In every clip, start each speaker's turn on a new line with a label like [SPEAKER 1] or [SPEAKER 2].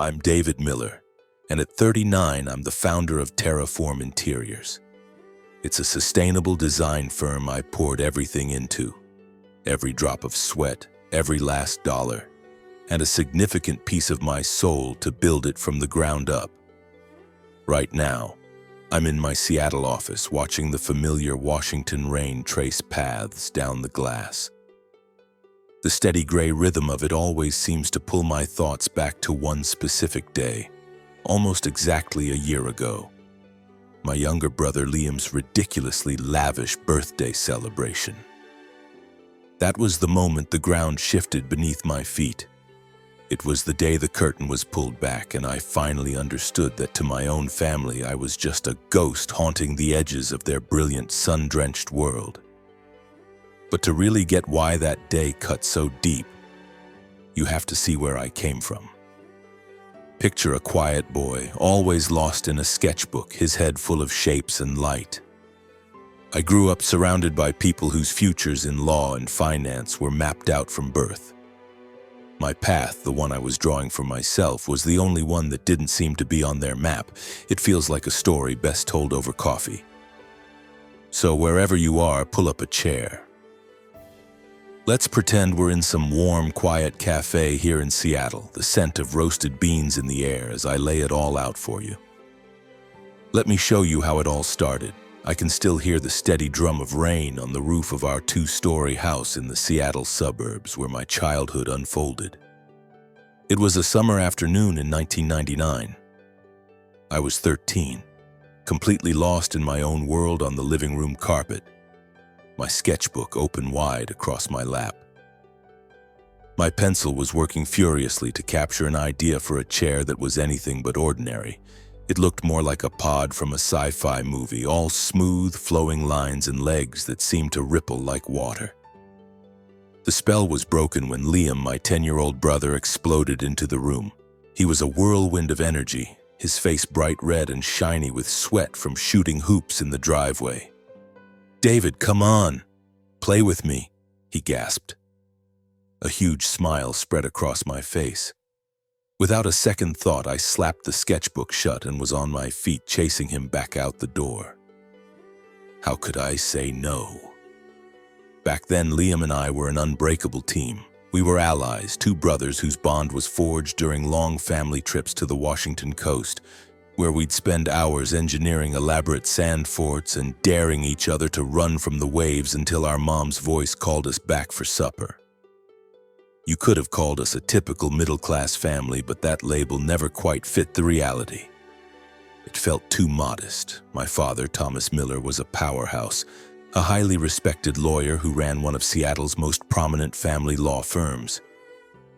[SPEAKER 1] I'm David Miller, and at 39, I'm the founder of Terraform Interiors. It's a sustainable design firm I poured everything into, every drop of sweat, every last dollar, and a significant piece of my soul to build it from the ground up. Right now, I'm in my Seattle office watching the familiar Washington rain trace paths down the glass. The steady gray rhythm of it always seems to pull my thoughts back to one specific day, almost exactly a year ago. My younger brother Liam's ridiculously lavish birthday celebration. That was the moment the ground shifted beneath my feet. It was the day the curtain was pulled back and I finally understood that to my own family I was just a ghost haunting the edges of their brilliant sun-drenched world. But to really get why that day cut so deep, you have to see where I came from. Picture a quiet boy, always lost in a sketchbook, his head full of shapes and light. I grew up surrounded by people whose futures in law and finance were mapped out from birth. My path, the one I was drawing for myself, was the only one that didn't seem to be on their map. It feels like a story best told over coffee. So wherever you are, pull up a chair. Let's pretend we're in some warm, quiet cafe here in Seattle, the scent of roasted beans in the air as I lay it all out for you. Let me show you how it all started. I can still hear the steady drum of rain on the roof of our two-story house in the Seattle suburbs where my childhood unfolded. It was a summer afternoon in 1999. I was 13, completely lost in my own world on the living room carpet, my sketchbook open wide across my lap. My pencil was working furiously to capture an idea for a chair that was anything but ordinary. It looked more like a pod from a sci-fi movie, all smooth, flowing lines and legs that seemed to ripple like water. The spell was broken when Liam, my 10-year-old brother, exploded into the room. He was a whirlwind of energy, his face bright red and shiny with sweat from shooting hoops in the driveway. "David, come on! Play with me," he gasped. A huge smile spread across my face. Without a second thought, I slapped the sketchbook shut and was on my feet, chasing him back out the door. How could I say no? Back then, Liam and I were an unbreakable team. We were allies, two brothers whose bond was forged during long family trips to the Washington coast, where we'd spend hours engineering elaborate sand forts and daring each other to run from the waves until our mom's voice called us back for supper. You could have called us a typical middle-class family, but that label never quite fit the reality. It felt too modest. My father, Thomas Miller, was a powerhouse, a highly respected lawyer who ran one of Seattle's most prominent family law firms.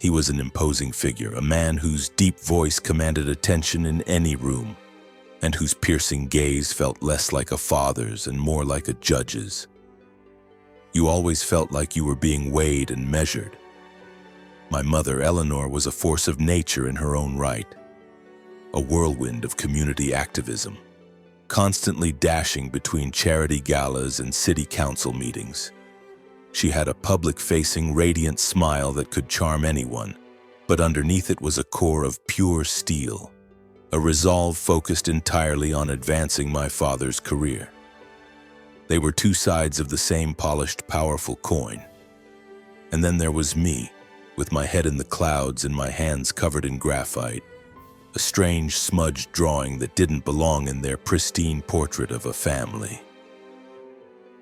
[SPEAKER 1] He was an imposing figure, a man whose deep voice commanded attention in any room, and whose piercing gaze felt less like a father's and more like a judge's. You always felt like you were being weighed and measured. My mother, Eleanor, was a force of nature in her own right, a whirlwind of community activism, constantly dashing between charity galas and city council meetings. She had a public-facing, radiant smile that could charm anyone, but underneath it was a core of pure steel, a resolve focused entirely on advancing my father's career. They were two sides of the same polished, powerful coin. And then there was me, with my head in the clouds and my hands covered in graphite, a strange, smudged drawing that didn't belong in their pristine portrait of a family.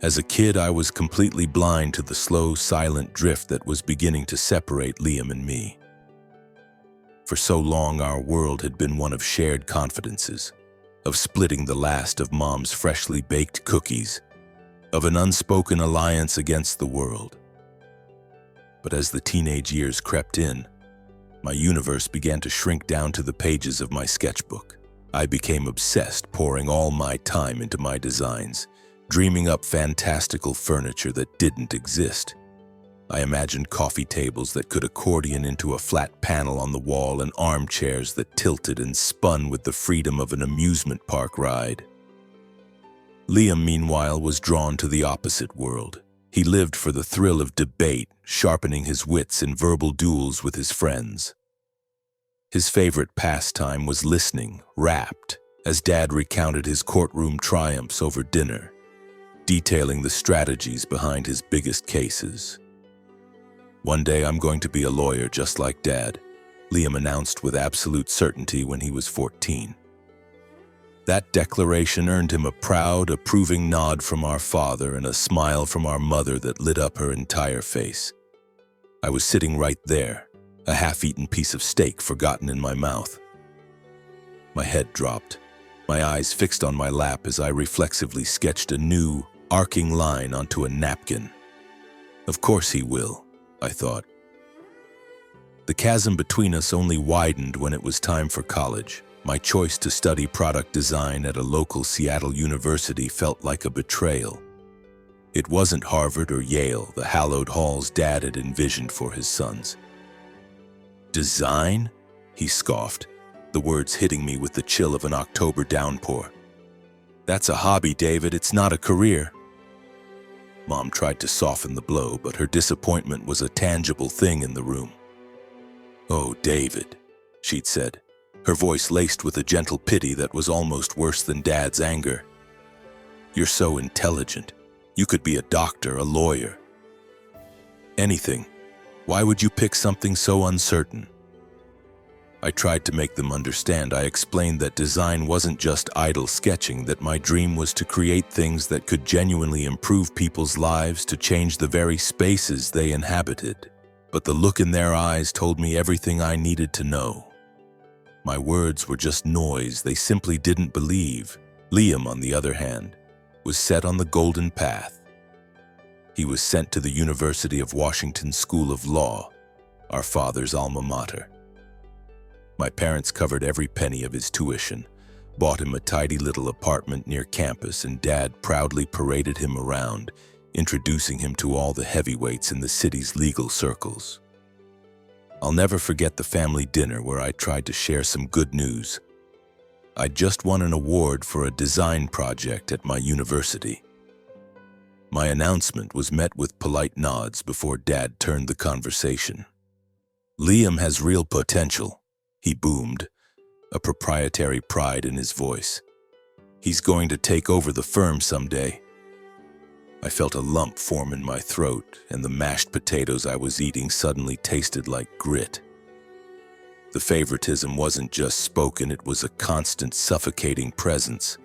[SPEAKER 1] As a kid, I was completely blind to the slow, silent drift that was beginning to separate Liam and me. For so long, our world had been one of shared confidences, of splitting the last of Mom's freshly baked cookies, of an unspoken alliance against the world. But as the teenage years crept in, my universe began to shrink down to the pages of my sketchbook. I became obsessed, pouring all my time into my designs, dreaming up fantastical furniture that didn't exist. I imagined coffee tables that could accordion into a flat panel on the wall and armchairs that tilted and spun with the freedom of an amusement park ride. Liam, meanwhile, was drawn to the opposite world. He lived for the thrill of debate, sharpening his wits in verbal duels with his friends. His favorite pastime was listening, rapt, as Dad recounted his courtroom triumphs over dinner, detailing the strategies behind his biggest cases. "One day I'm going to be a lawyer just like Dad," Liam announced with absolute certainty when he was 14. That declaration earned him a proud, approving nod from our father and a smile from our mother that lit up her entire face. I was sitting right there, a half-eaten piece of steak forgotten in my mouth. My head dropped, my eyes fixed on my lap as I reflexively sketched a new, arcing line onto a napkin. Of course he will, I thought. The chasm between us only widened when it was time for college. My choice to study product design at a local Seattle university felt like a betrayal. It wasn't Harvard or Yale, the hallowed halls Dad had envisioned for his sons. "Design?" he scoffed, the words hitting me with the chill of an October downpour. "That's a hobby, David. It's not a career." Mom tried to soften the blow, but her disappointment was a tangible thing in the room. "Oh, David," she'd said, her voice laced with a gentle pity that was almost worse than Dad's anger. "You're so intelligent. You could be a doctor, a lawyer. Anything. Why would you pick something so uncertain?" I tried to make them understand. I explained that design wasn't just idle sketching, that my dream was to create things that could genuinely improve people's lives, to change the very spaces they inhabited. But the look in their eyes told me everything I needed to know. My words were just noise. They simply didn't believe. Liam, on the other hand, was set on the golden path. He was sent to the University of Washington School of Law, our father's alma mater. My parents covered every penny of his tuition, bought him a tidy little apartment near campus, and Dad proudly paraded him around, introducing him to all the heavyweights in the city's legal circles. I'll never forget the family dinner where I tried to share some good news. I'd just won an award for a design project at my university. My announcement was met with polite nods before Dad turned the conversation. "Liam has real potential," he boomed, a proprietary pride in his voice. "He's going to take over the firm someday." I felt a lump form in my throat, and the mashed potatoes I was eating suddenly tasted like grit. The favoritism wasn't just spoken, it was a constant, suffocating presence.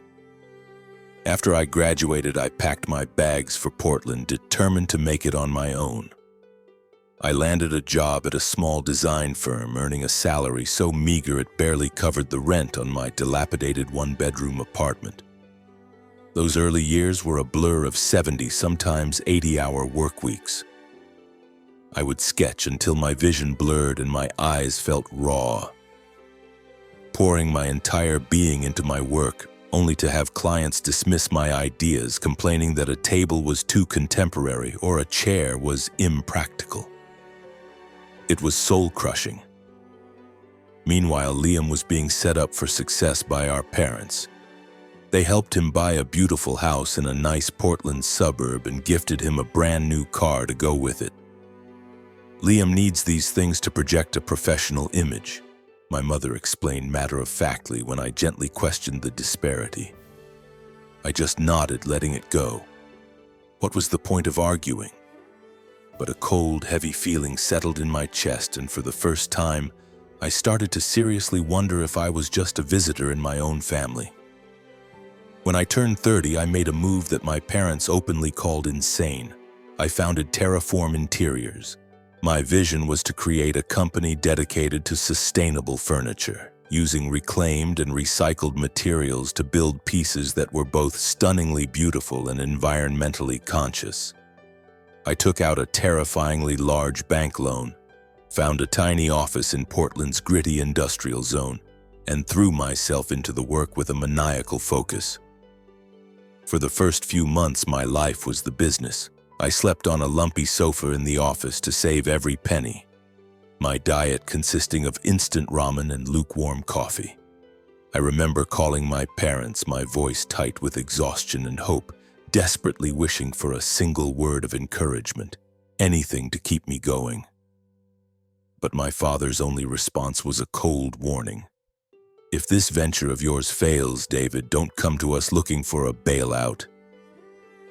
[SPEAKER 1] After I graduated, I packed my bags for Portland, determined to make it on my own. I landed a job at a small design firm, earning a salary so meager it barely covered the rent on my dilapidated one-bedroom apartment. Those early years were a blur of 70, sometimes 80-hour work weeks. I would sketch until my vision blurred and my eyes felt raw, pouring my entire being into my work, only to have clients dismiss my ideas, complaining that a table was too contemporary or a chair was impractical. It was soul-crushing. Meanwhile, Liam was being set up for success by our parents. They helped him buy a beautiful house in a nice Portland suburb and gifted him a brand new car to go with it. "Liam needs these things to project a professional image," my mother explained matter-of-factly when I gently questioned the disparity. I just nodded, letting it go. What was the point of arguing? But a cold, heavy feeling settled in my chest, and for the first time, I started to seriously wonder if I was just a visitor in my own family. When I turned 30, I made a move that my parents openly called insane. I founded Terraform Interiors. My vision was to create a company dedicated to sustainable furniture, using reclaimed and recycled materials to build pieces that were both stunningly beautiful and environmentally conscious. I took out a terrifyingly large bank loan, found a tiny office in Portland's gritty industrial zone, and threw myself into the work with a maniacal focus. For the first few months, my life was the business. I slept on a lumpy sofa in the office to save every penny, my diet consisting of instant ramen and lukewarm coffee. I remember calling my parents, my voice tight with exhaustion and hope, desperately wishing for a single word of encouragement, anything to keep me going. But my father's only response was a cold warning. If this venture of yours fails, David, don't come to us looking for a bailout.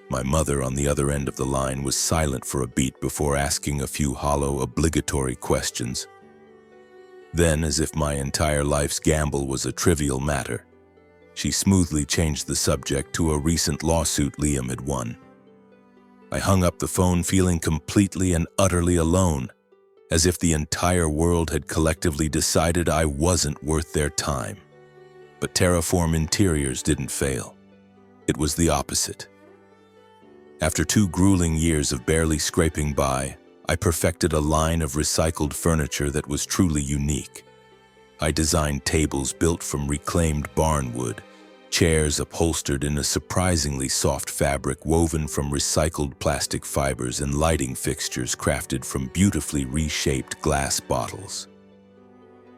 [SPEAKER 1] My mother on the other end of the line was silent for a beat before asking a few hollow, obligatory questions. Then, as if my entire life's gamble was a trivial matter, she smoothly changed the subject to a recent lawsuit Liam had won. I hung up the phone feeling completely and utterly alone, as if the entire world had collectively decided I wasn't worth their time. But Terraform Interiors didn't fail. It was the opposite. After 2 grueling years of barely scraping by, I perfected a line of recycled furniture that was truly unique. I designed tables built from reclaimed barnwood, chairs upholstered in a surprisingly soft fabric woven from recycled plastic fibers, and lighting fixtures crafted from beautifully reshaped glass bottles.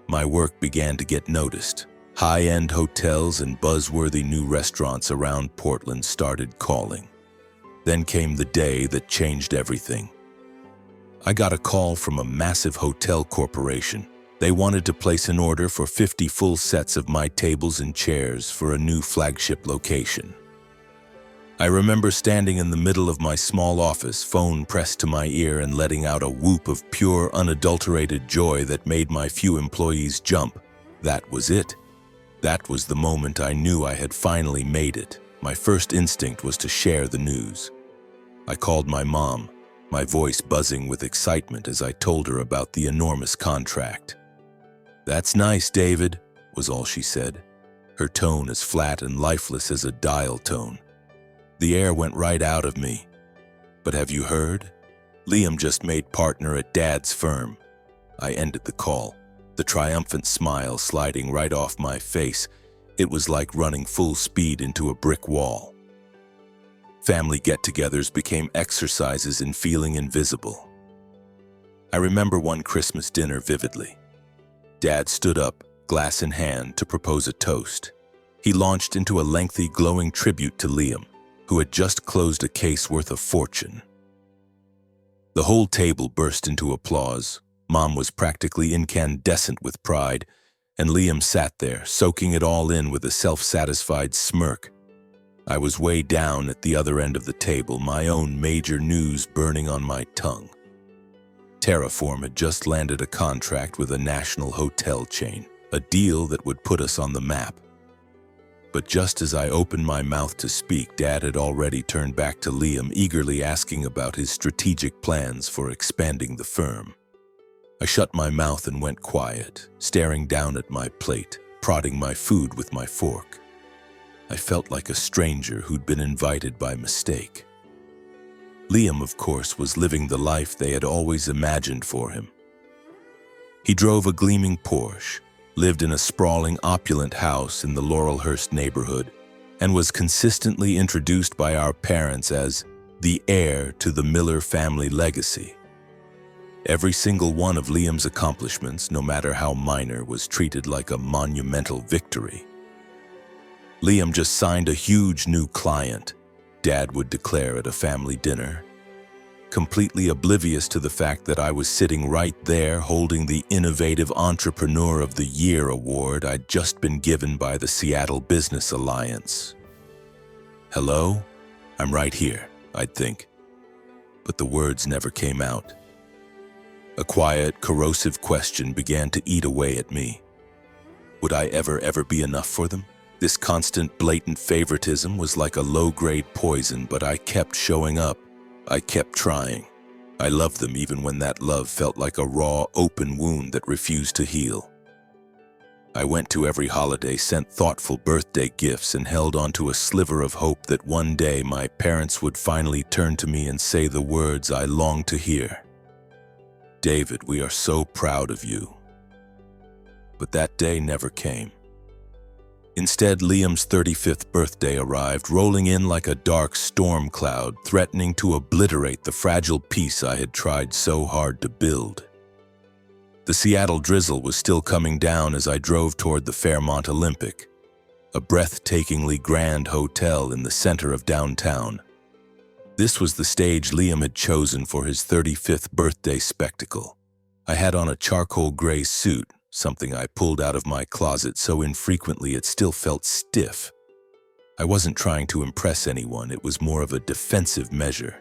[SPEAKER 1] My work began to get noticed. High-end hotels and buzzworthy new restaurants around Portland started calling. Then came the day that changed everything. I got a call from a massive hotel corporation. They wanted to place an order for 50 full sets of my tables and chairs for a new flagship location. I remember standing in the middle of my small office, phone pressed to my ear, and letting out a whoop of pure, unadulterated joy that made my few employees jump. That was it. That was the moment I knew I had finally made it. My first instinct was to share the news. I called my mom, my voice buzzing with excitement as I told her about the enormous contract. "That's nice, David," was all she said, her tone as flat and lifeless as a dial tone. The air went right out of me. "But have you heard? Liam just made partner at Dad's firm." I ended the call, the triumphant smile sliding right off my face. It was like running full speed into a brick wall. Family get-togethers became exercises in feeling invisible. I remember one Christmas dinner vividly. Dad stood up, glass in hand, to propose a toast. He launched into a lengthy, glowing tribute to Liam, who had just closed a case worth a fortune. The whole table burst into applause. Mom was practically incandescent with pride, and Liam sat there, soaking it all in with a self-satisfied smirk. I was way down at the other end of the table, my own major news burning on my tongue. Terraform had just landed a contract with a national hotel chain, a deal that would put us on the map. But just as I opened my mouth to speak, Dad had already turned back to Liam, eagerly asking about his strategic plans for expanding the firm. I shut my mouth and went quiet, staring down at my plate, prodding my food with my fork. I felt like a stranger who'd been invited by mistake. Liam, of course, was living the life they had always imagined for him. He drove a gleaming Porsche, lived in a sprawling, opulent house in the Laurelhurst neighborhood, and was consistently introduced by our parents as the heir to the Miller family legacy. Every single one of Liam's accomplishments, no matter how minor, was treated like a monumental victory. "Liam just signed a huge new client," Dad would declare at a family dinner, completely oblivious to the fact that I was sitting right there holding the Innovative Entrepreneur of the Year award I'd just been given by the Seattle Business Alliance. "Hello? I'm right here," I'd think. But the words never came out. A quiet, corrosive question began to eat away at me. Would I ever be enough for them? This constant, blatant favoritism was like a low-grade poison, but I kept showing up. I kept trying. I loved them even when that love felt like a raw, open wound that refused to heal. I went to every holiday, sent thoughtful birthday gifts, and held onto a sliver of hope that one day my parents would finally turn to me and say the words I longed to hear. "David, we are so proud of you." But that day never came. Instead, Liam's 35th birthday arrived, rolling in like a dark storm cloud, threatening to obliterate the fragile peace I had tried so hard to build. The Seattle drizzle was still coming down as I drove toward the Fairmont Olympic, a breathtakingly grand hotel in the center of downtown. This was the stage Liam had chosen for his 35th birthday spectacle, I had on a charcoal gray suit, something I pulled out of my closet so infrequently it still felt stiff. I wasn't trying to impress anyone, it was more of a defensive measure.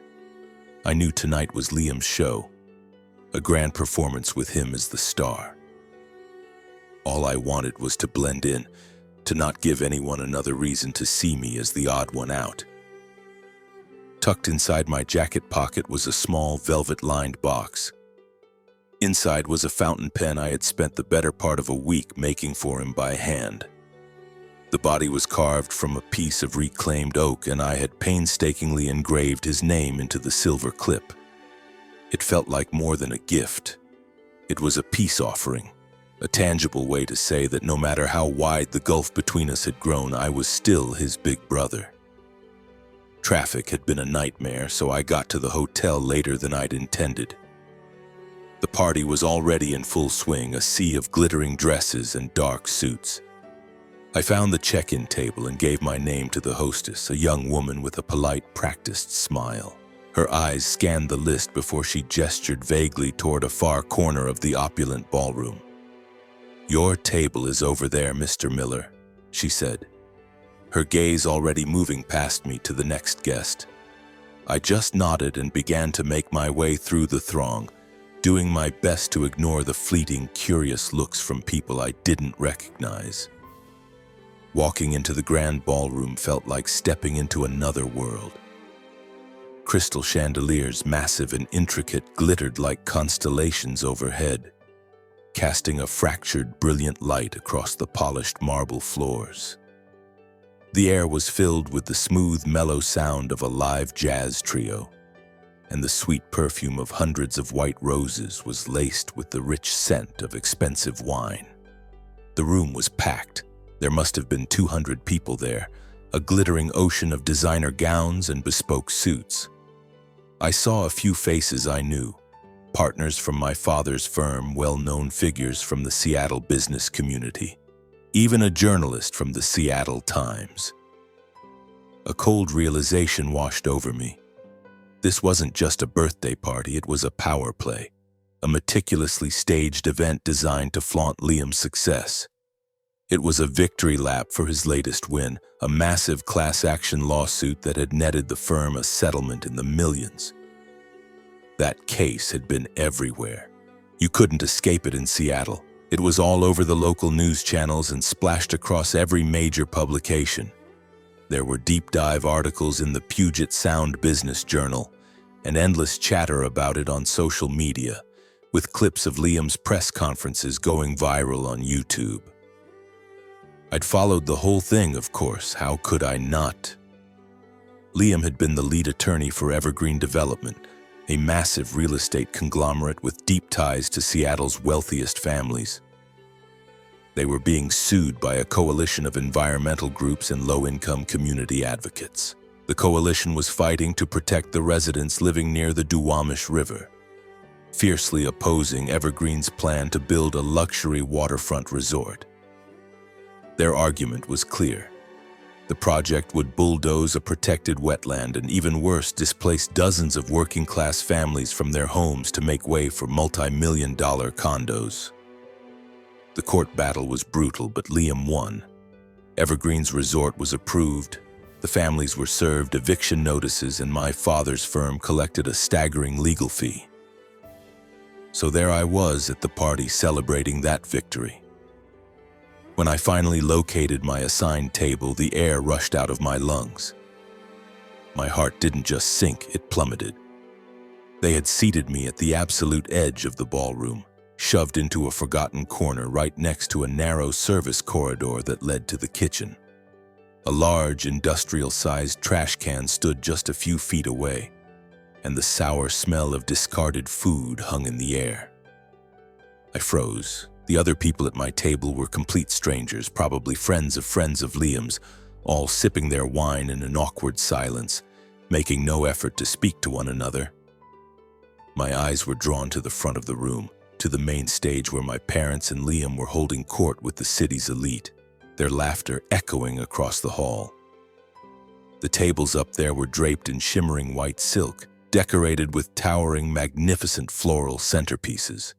[SPEAKER 1] I knew tonight was Liam's show, a grand performance with him as the star. All I wanted was to blend in, to not give anyone another reason to see me as the odd one out. Tucked inside my jacket pocket was a small velvet-lined box. Inside was a fountain pen I had spent the better part of a week making for him by hand. The body was carved from a piece of reclaimed oak, and I had painstakingly engraved his name into the silver clip. It felt like more than a gift. It was a peace offering, a tangible way to say that no matter how wide the gulf between us had grown, I was still his big brother. Traffic had been a nightmare, so I got to the hotel later than I'd intended. The party was already in full swing, a sea of glittering dresses and dark suits. I found the check-in table and gave my name to the hostess, a young woman with a polite, practiced smile. Her eyes scanned the list before she gestured vaguely toward a far corner of the opulent ballroom. "Your table is over there, Mr. Miller," she said, her gaze already moving past me to the next guest. I just nodded and began to make my way through the throng, doing my best to ignore the fleeting, curious looks from people I didn't recognize. Walking into the grand ballroom felt like stepping into another world. Crystal chandeliers, massive and intricate, glittered like constellations overhead, casting a fractured, brilliant light across the polished marble floors. The air was filled with the smooth, mellow sound of a live jazz trio, and the sweet perfume of hundreds of white roses was laced with the rich scent of expensive wine. The room was packed. There must have been 200 people there, a glittering ocean of designer gowns and bespoke suits. I saw a few faces I knew, partners from my father's firm, well-known figures from the Seattle business community, even a journalist from the Seattle Times. A cold realization washed over me. This wasn't just a birthday party, it was a power play, a meticulously staged event designed to flaunt Liam's success. It was a victory lap for his latest win, a massive class-action lawsuit that had netted the firm a settlement in the millions. That case had been everywhere. You couldn't escape it in Seattle. It was all over the local news channels and splashed across every major publication. There were deep-dive articles in the Puget Sound Business Journal and endless chatter about it on social media, with clips of Liam's press conferences going viral on YouTube. I'd followed the whole thing, of course. How could I not? Liam had been the lead attorney for Evergreen Development, a massive real estate conglomerate with deep ties to Seattle's wealthiest families. They were being sued by a coalition of environmental groups and low-income community advocates. The coalition was fighting to protect the residents living near the Duwamish River, fiercely opposing Evergreen's plan to build a luxury waterfront resort. Their argument was clear. The project would bulldoze a protected wetland and, even worse, displace dozens of working-class families from their homes to make way for multi-million-dollar condos. The court battle was brutal, but Liam won. Evergreen's resort was approved, the families were served eviction notices, and my father's firm collected a staggering legal fee. So there I was at the party celebrating that victory. When I finally located my assigned table, the air rushed out of my lungs. My heart didn't just sink, it plummeted. They had seated me at the absolute edge of the ballroom, shoved into a forgotten corner right next to a narrow service corridor that led to the kitchen. A large, industrial-sized trash can stood just a few feet away, and the sour smell of discarded food hung in the air. I froze. The other people at my table were complete strangers, probably friends of Liam's, all sipping their wine in an awkward silence, making no effort to speak to one another. My eyes were drawn to the front of the room, to the main stage where my parents and Liam were holding court with the city's elite, their laughter echoing across the hall. The tables up there were draped in shimmering white silk, decorated with towering, magnificent floral centerpieces.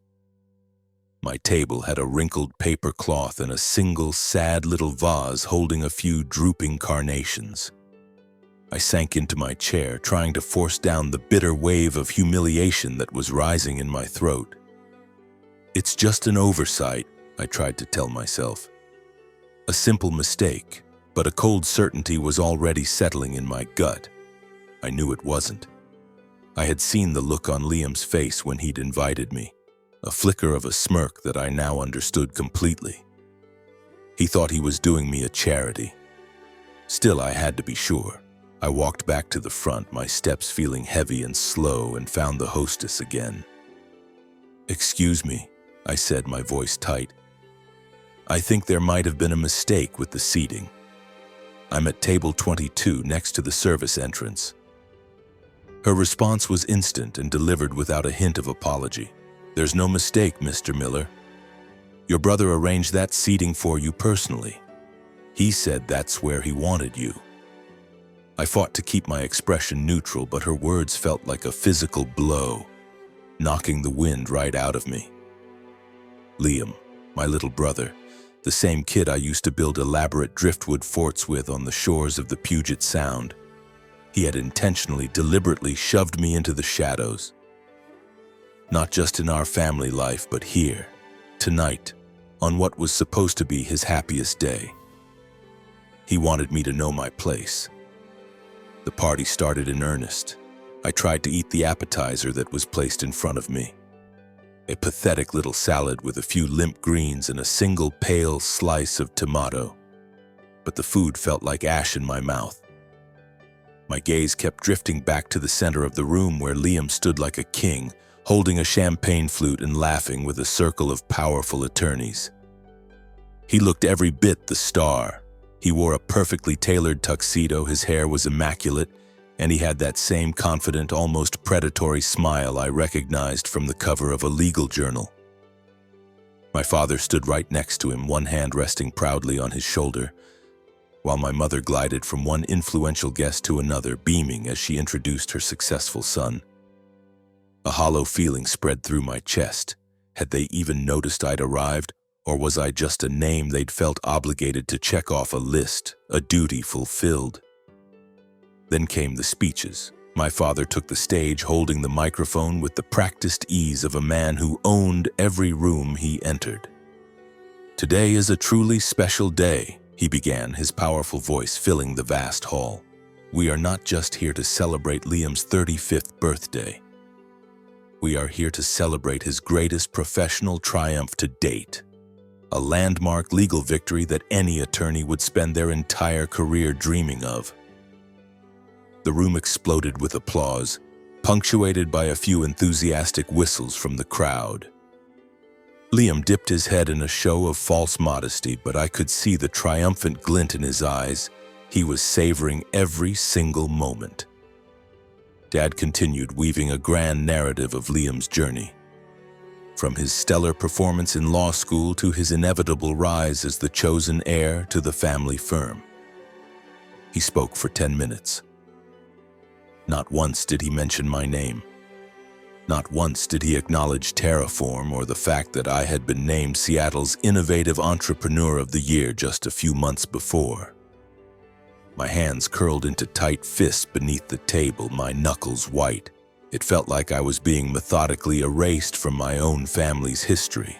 [SPEAKER 1] My table had a wrinkled paper cloth and a single sad little vase holding a few drooping carnations. I sank into my chair, trying to force down the bitter wave of humiliation that was rising in my throat. It's just an oversight, I tried to tell myself. A simple mistake, but a cold certainty was already settling in my gut. I knew it wasn't. I had seen the look on Liam's face when he'd invited me, a flicker of a smirk that I now understood completely. He thought he was doing me a charity. Still, I had to be sure. I walked back to the front, my steps feeling heavy and slow, and found the hostess again. "Excuse me," I said, my voice tight. "I think there might have been a mistake with the seating. I'm at table 22 next to the service entrance." Her response was instant and delivered without a hint of apology. "There's no mistake, Mr. Miller. Your brother arranged that seating for you personally. He said that's where he wanted you." I fought to keep my expression neutral, but her words felt like a physical blow, knocking the wind right out of me. Liam, my little brother, the same kid I used to build elaborate driftwood forts with on the shores of the Puget Sound, he had intentionally, deliberately shoved me into the shadows. Not just in our family life, but here, tonight, on what was supposed to be his happiest day. He wanted me to know my place. The party started in earnest. I tried to eat the appetizer that was placed in front of me. A pathetic little salad with a few limp greens and a single pale slice of tomato. But the food felt like ash in my mouth. My gaze kept drifting back to the center of the room where Liam stood like a king, holding a champagne flute and laughing with a circle of powerful attorneys. He looked every bit the star. He wore a perfectly tailored tuxedo, his hair was immaculate, and he had that same confident, almost predatory smile I recognized from the cover of a legal journal. My father stood right next to him, one hand resting proudly on his shoulder, while my mother glided from one influential guest to another, beaming as she introduced her successful son. A hollow feeling spread through my chest. Had they even noticed I'd arrived? Or was I just a name they'd felt obligated to check off a list, a duty fulfilled? Then came the speeches. My father took the stage, holding the microphone with the practiced ease of a man who owned every room he entered. "Today is a truly special day," he began, his powerful voice filling the vast hall. "We are not just here to celebrate Liam's 35th birthday. We are here to celebrate his greatest professional triumph to date. A landmark legal victory that any attorney would spend their entire career dreaming of." The room exploded with applause, punctuated by a few enthusiastic whistles from the crowd. Liam dipped his head in a show of false modesty, but I could see the triumphant glint in his eyes. He was savoring every single moment. Dad continued, weaving a grand narrative of Liam's journey. From his stellar performance in law school to his inevitable rise as the chosen heir to the family firm. He spoke for 10 minutes. Not once did he mention my name. Not once did he acknowledge Terraform or the fact that I had been named Seattle's Innovative Entrepreneur of the Year just a few months before. My hands curled into tight fists beneath the table, my knuckles white. It felt like I was being methodically erased from my own family's history,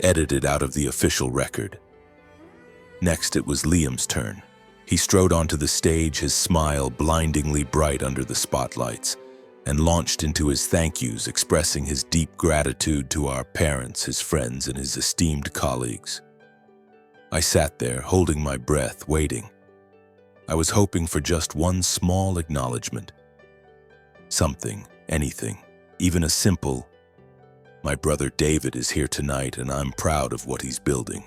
[SPEAKER 1] edited out of the official record. Next, it was Liam's turn. He strode onto the stage, his smile blindingly bright under the spotlights, and launched into his thank yous, expressing his deep gratitude to our parents, his friends, and his esteemed colleagues. I sat there, holding my breath, waiting. I was hoping for just one small acknowledgement. Something, anything, even a simple, "My brother David is here tonight and I'm proud of what he's building."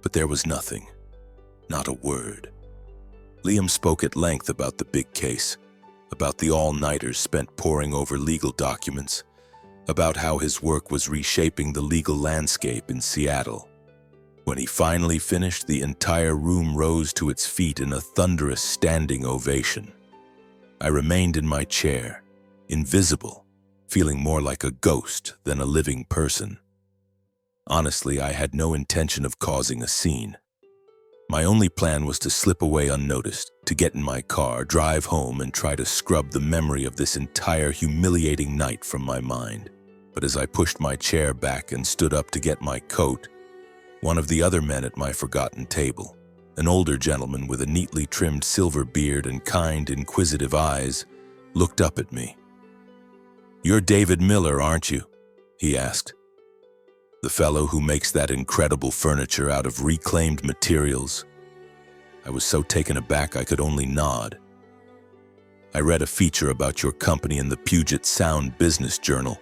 [SPEAKER 1] But there was nothing, not a word. Liam spoke at length about the big case, about the all-nighters spent poring over legal documents, about how his work was reshaping the legal landscape in Seattle. When he finally finished, the entire room rose to its feet in a thunderous standing ovation. I remained in my chair, invisible, feeling more like a ghost than a living person. Honestly, I had no intention of causing a scene. My only plan was to slip away unnoticed, to get in my car, drive home, and try to scrub the memory of this entire humiliating night from my mind. But as I pushed my chair back and stood up to get my coat, one of the other men at my forgotten table, an older gentleman with a neatly trimmed silver beard and kind, inquisitive eyes, looked up at me. "You're David Miller, aren't you?" he asked. "The fellow who makes that incredible furniture out of reclaimed materials?" I was so taken aback I could only nod. "I read a feature about your company in the Puget Sound Business Journal,"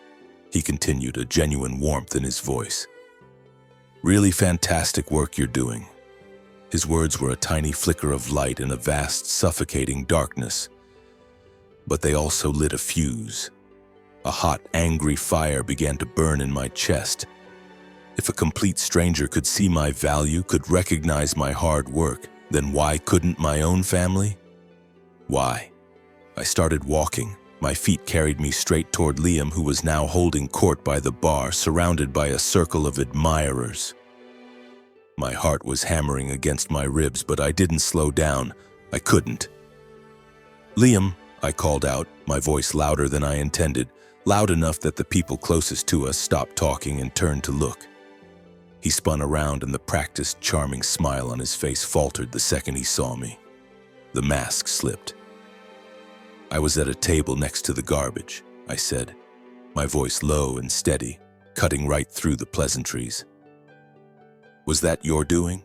[SPEAKER 1] he continued, a genuine warmth in his voice. "Really fantastic work you're doing." His words were a tiny flicker of light in a vast, suffocating darkness. But they also lit a fuse. A hot, angry fire began to burn in my chest. If a complete stranger could see my value, could recognize my hard work, then why couldn't my own family? Why? I started walking. My feet carried me straight toward Liam, who was now holding court by the bar, surrounded by a circle of admirers. My heart was hammering against my ribs, but I didn't slow down. I couldn't. "Liam," I called out, my voice louder than I intended, loud enough that the people closest to us stopped talking and turned to look. He spun around and the practiced, charming smile on his face faltered the second he saw me. The mask slipped. "I was at a table next to the garbage," I said, my voice low and steady, cutting right through the pleasantries. "Was that your doing?"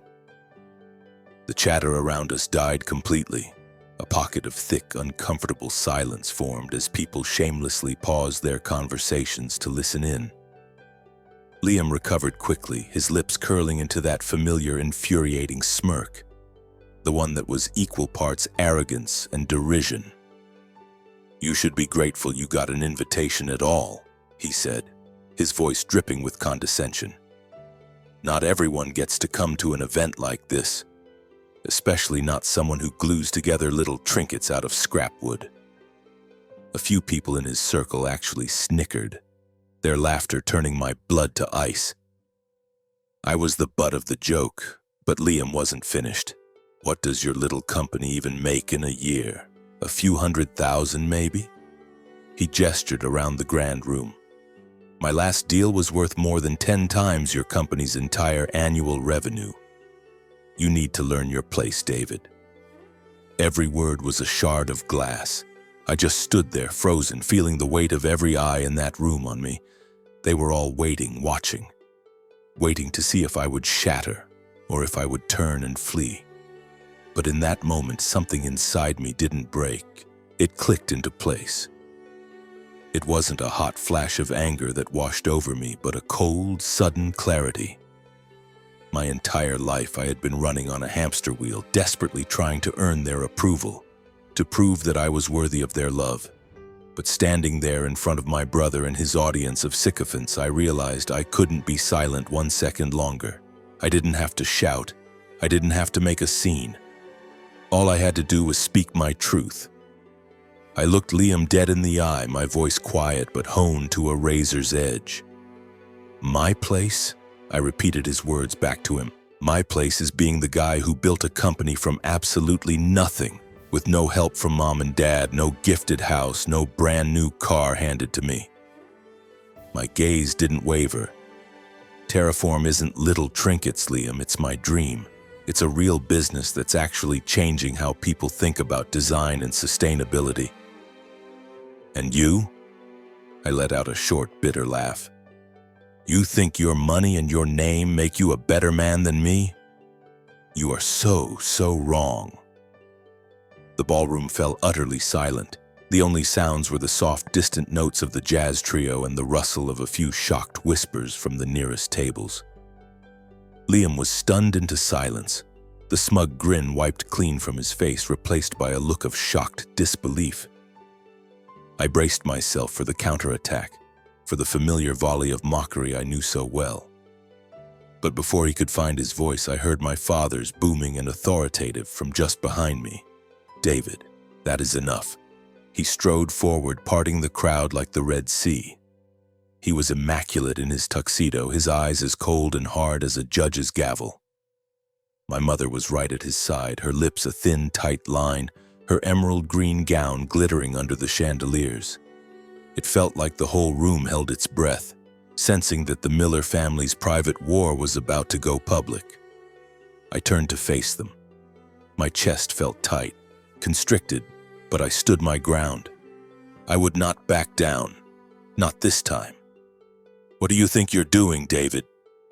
[SPEAKER 1] The chatter around us died completely. A pocket of thick, uncomfortable silence formed as people shamelessly paused their conversations to listen in. Liam recovered quickly, his lips curling into that familiar, infuriating smirk, the one that was equal parts arrogance and derision. "You should be grateful you got an invitation at all," he said, his voice dripping with condescension. "Not everyone gets to come to an event like this, especially not someone who glues together little trinkets out of scrap wood." A few people in his circle actually snickered, their laughter turning my blood to ice. I was the butt of the joke, but Liam wasn't finished. "What does your little company even make in a year? A few 100,000 maybe?" He gestured around the grand room. "My last deal was worth more than 10 times your company's entire annual revenue. You need to learn your place, David." Every word was a shard of glass. I just stood there, frozen, feeling the weight of every eye in that room on me. They were all waiting, waiting to see if I would shatter or if I would turn and flee. But in that moment, something inside me didn't break. It clicked into place. It wasn't a hot flash of anger that washed over me, but a cold, sudden clarity. My entire life I had been running on a hamster wheel, desperately trying to earn their approval, to prove that I was worthy of their love. But standing there in front of my brother and his audience of sycophants, I realized I couldn't be silent 1 second longer. I didn't have to shout. I didn't have to make a scene. All I had to do was speak my truth. I looked Liam dead in the eye, my voice quiet but honed to a razor's edge. "My place?" I repeated his words back to him. "My place is being the guy who built a company from absolutely nothing, with no help from mom and dad, no gifted house, no brand new car handed to me." My gaze didn't waver. "Terraform isn't little trinkets, Liam, it's my dream. It's a real business that's actually changing how people think about design and sustainability." "And you?" I let out a short, bitter laugh. "You think your money and your name make you a better man than me? You are so wrong." The ballroom fell utterly silent. The only sounds were the soft, distant notes of the jazz trio and the rustle of a few shocked whispers from the nearest tables. Liam was stunned into silence, the smug grin wiped clean from his face, replaced by a look of shocked disbelief. I braced myself for the counterattack, for the familiar volley of mockery I knew so well. But before he could find his voice, I heard my father's, booming and authoritative, from just behind me. "David, that is enough." He strode forward, parting the crowd like the Red Sea. He was immaculate in his tuxedo, his eyes as cold and hard as a judge's gavel. My mother was right at his side, her lips a thin, tight line, her emerald green gown glittering under the chandeliers. It felt like the whole room held its breath, sensing that the Miller family's private war was about to go public. I turned to face them. My chest felt tight, constricted, but I stood my ground. I would not back down. Not this time. "What do you think you're doing, David?"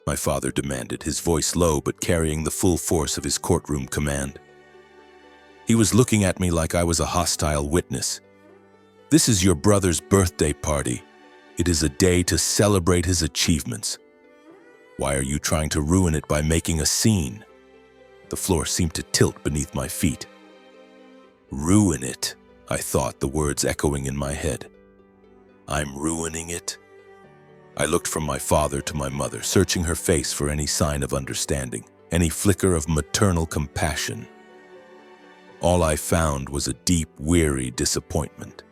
[SPEAKER 1] my father demanded, his voice low but carrying the full force of his courtroom command. He was looking at me like I was a hostile witness. "This is your brother's birthday party. It is a day to celebrate his achievements. Why are you trying to ruin it by making a scene?" The floor seemed to tilt beneath my feet. "Ruin it," I thought, the words echoing in my head. "I'm ruining it?" I looked from my father to my mother, searching her face for any sign of understanding, any flicker of maternal compassion. All I found was a deep, weary disappointment.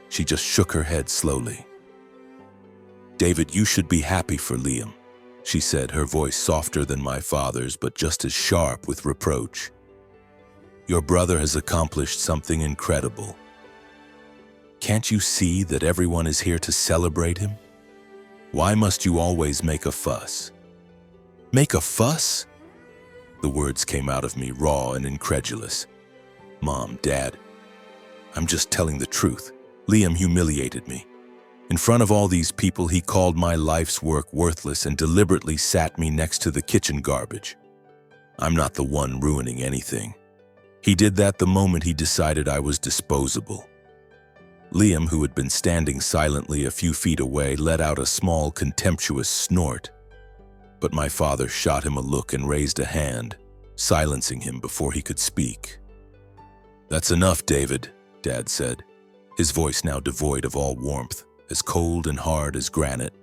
[SPEAKER 1] She just shook her head slowly. "David, you should be happy for Liam," she said, her voice softer than my father's but just as sharp with reproach. "Your brother has accomplished something incredible. Can't you see that everyone is here to celebrate him? Why must you always make a fuss?" "Make a fuss?" The words came out of me raw and incredulous. "Mom, Dad, I'm just telling the truth. Liam humiliated me. In front of all these people, he called my life's work worthless and deliberately sat me next to the kitchen garbage. I'm not the one ruining anything. He did that the moment he decided I was disposable." Liam, who had been standing silently a few feet away, let out a small, contemptuous snort. But my father shot him a look and raised a hand, silencing him before he could speak. "That's enough, David," Dad said, his voice now devoid of all warmth, as cold and hard as granite.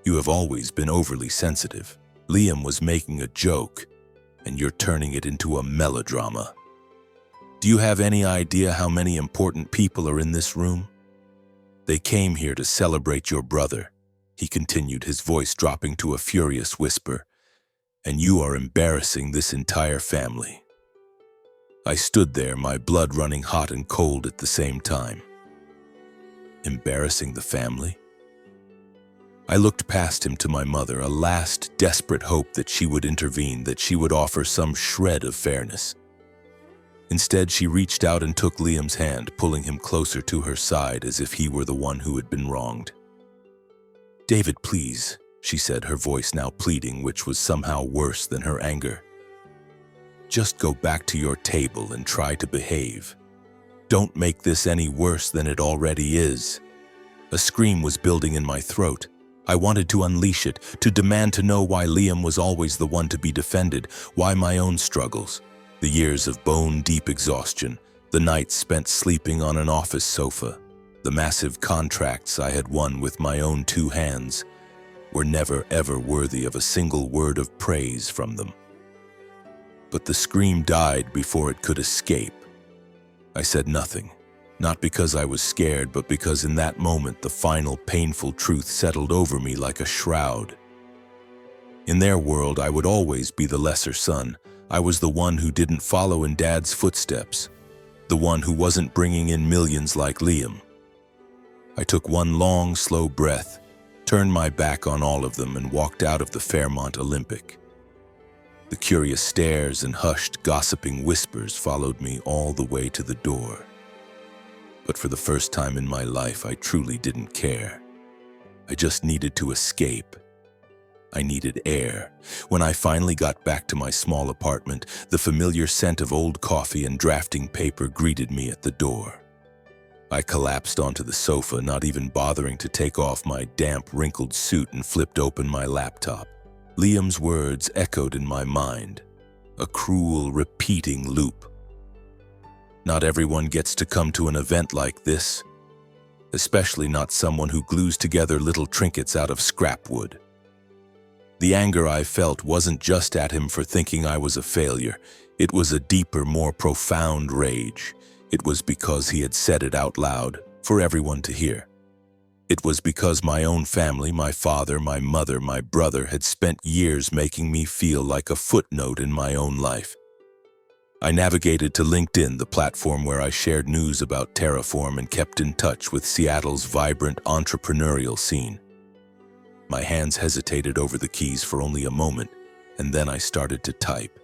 [SPEAKER 1] "You have always been overly sensitive. Liam was making a joke, and you're turning it into a melodrama. Do you have any idea how many important people are in this room? They came here to celebrate your brother," he continued, his voice dropping to a furious whisper, "and you are embarrassing this entire family." I stood there, my blood running hot and cold at the same time. Embarrassing the family? I looked past him to my mother, a last desperate hope that she would intervene, that she would offer some shred of fairness. Instead, she reached out and took Liam's hand, pulling him closer to her side as if he were the one who had been wronged. "David, please," she said, her voice now pleading, which was somehow worse than her anger. "Just go back to your table and try to behave. Don't make this any worse than it already is." A scream was building in my throat. I wanted to unleash it, to demand to know why Liam was always the one to be defended, why my own struggles. The years of bone-deep exhaustion, the nights spent sleeping on an office sofa, the massive contracts I had won with my own two hands, were never ever worthy of a single word of praise from them. But the scream died before it could escape. I said nothing, not because I was scared, but because in that moment the final painful truth settled over me like a shroud. In their world, I would always be the lesser son. I was the one who didn't follow in Dad's footsteps, the one who wasn't bringing in millions like Liam. I took one long, slow breath, turned my back on all of them, and walked out of the Fairmont Olympic. The curious stares and hushed, gossiping whispers followed me all the way to the door. But for the first time in my life, I truly didn't care. I just needed to escape. I needed air. When I finally got back to my small apartment, the familiar scent of old coffee and drafting paper greeted me at the door. I collapsed onto the sofa, not even bothering to take off my damp, wrinkled suit, and flipped open my laptop. Liam's words echoed in my mind, a cruel, repeating loop. Not everyone gets to come to an event like this, especially not someone who glues together little trinkets out of scrap wood. The anger I felt wasn't just at him for thinking I was a failure. It was a deeper, more profound rage. It was because he had said it out loud for everyone to hear. It was because my own family, my father, my mother, my brother, had spent years making me feel like a footnote in my own life. I navigated to LinkedIn, the platform where I shared news about Terraform and kept in touch with Seattle's vibrant entrepreneurial scene. My hands hesitated over the keys for only a moment, and then I started to type.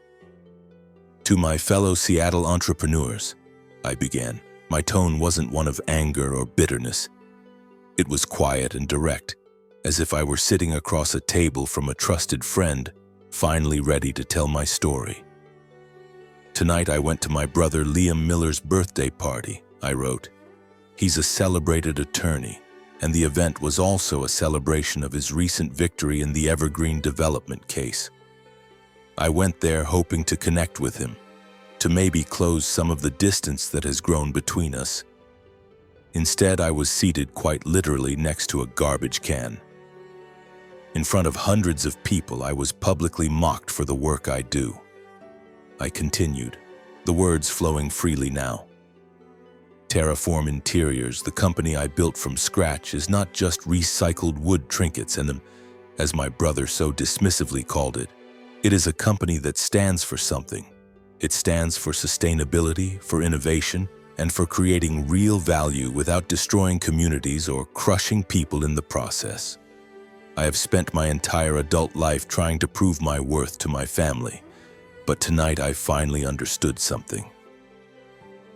[SPEAKER 1] To my fellow Seattle entrepreneurs, I began. My tone wasn't one of anger or bitterness. It was quiet and direct, as if I were sitting across a table from a trusted friend, finally ready to tell my story. Tonight I went to my brother Liam Miller's birthday party, I wrote. He's a celebrated attorney, and the event was also a celebration of his recent victory in the Evergreen development case. I went there hoping to connect with him, to maybe close some of the distance that has grown between us. Instead, I was seated quite literally next to a garbage can. In front of hundreds of people, I was publicly mocked for the work I do. I continued, the words flowing freely now. Terraform Interiors, the company I built from scratch, is not just recycled wood trinkets and, as my brother so dismissively called it, it is a company that stands for something. It stands for sustainability, for innovation, and for creating real value without destroying communities or crushing people in the process. I have spent my entire adult life trying to prove my worth to my family, but tonight I finally understood something.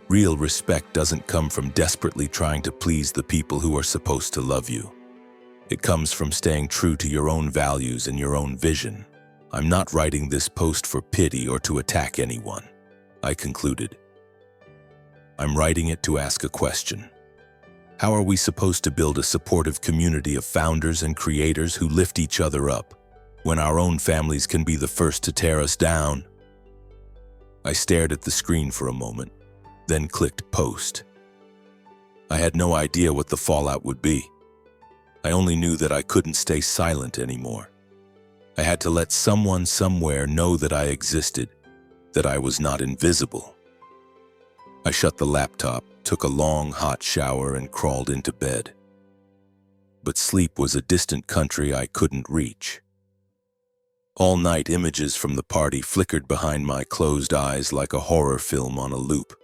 [SPEAKER 1] Real respect doesn't come from desperately trying to please the people who are supposed to love you. It comes from staying true to your own values and your own vision. I'm not writing this post for pity or to attack anyone, I concluded. I'm writing it to ask a question. How are we supposed to build a supportive community of founders and creators who lift each other up when our own families can be the first to tear us down? I stared at the screen for a moment, then clicked post. I had no idea what the fallout would be. I only knew that I couldn't stay silent anymore. I had to let someone somewhere know that I existed, that I was not invisible. I shut the laptop, took a long, hot shower, and crawled into bed. But sleep was a distant country I couldn't reach. All night, images from the party flickered behind my closed eyes like a horror film on a loop.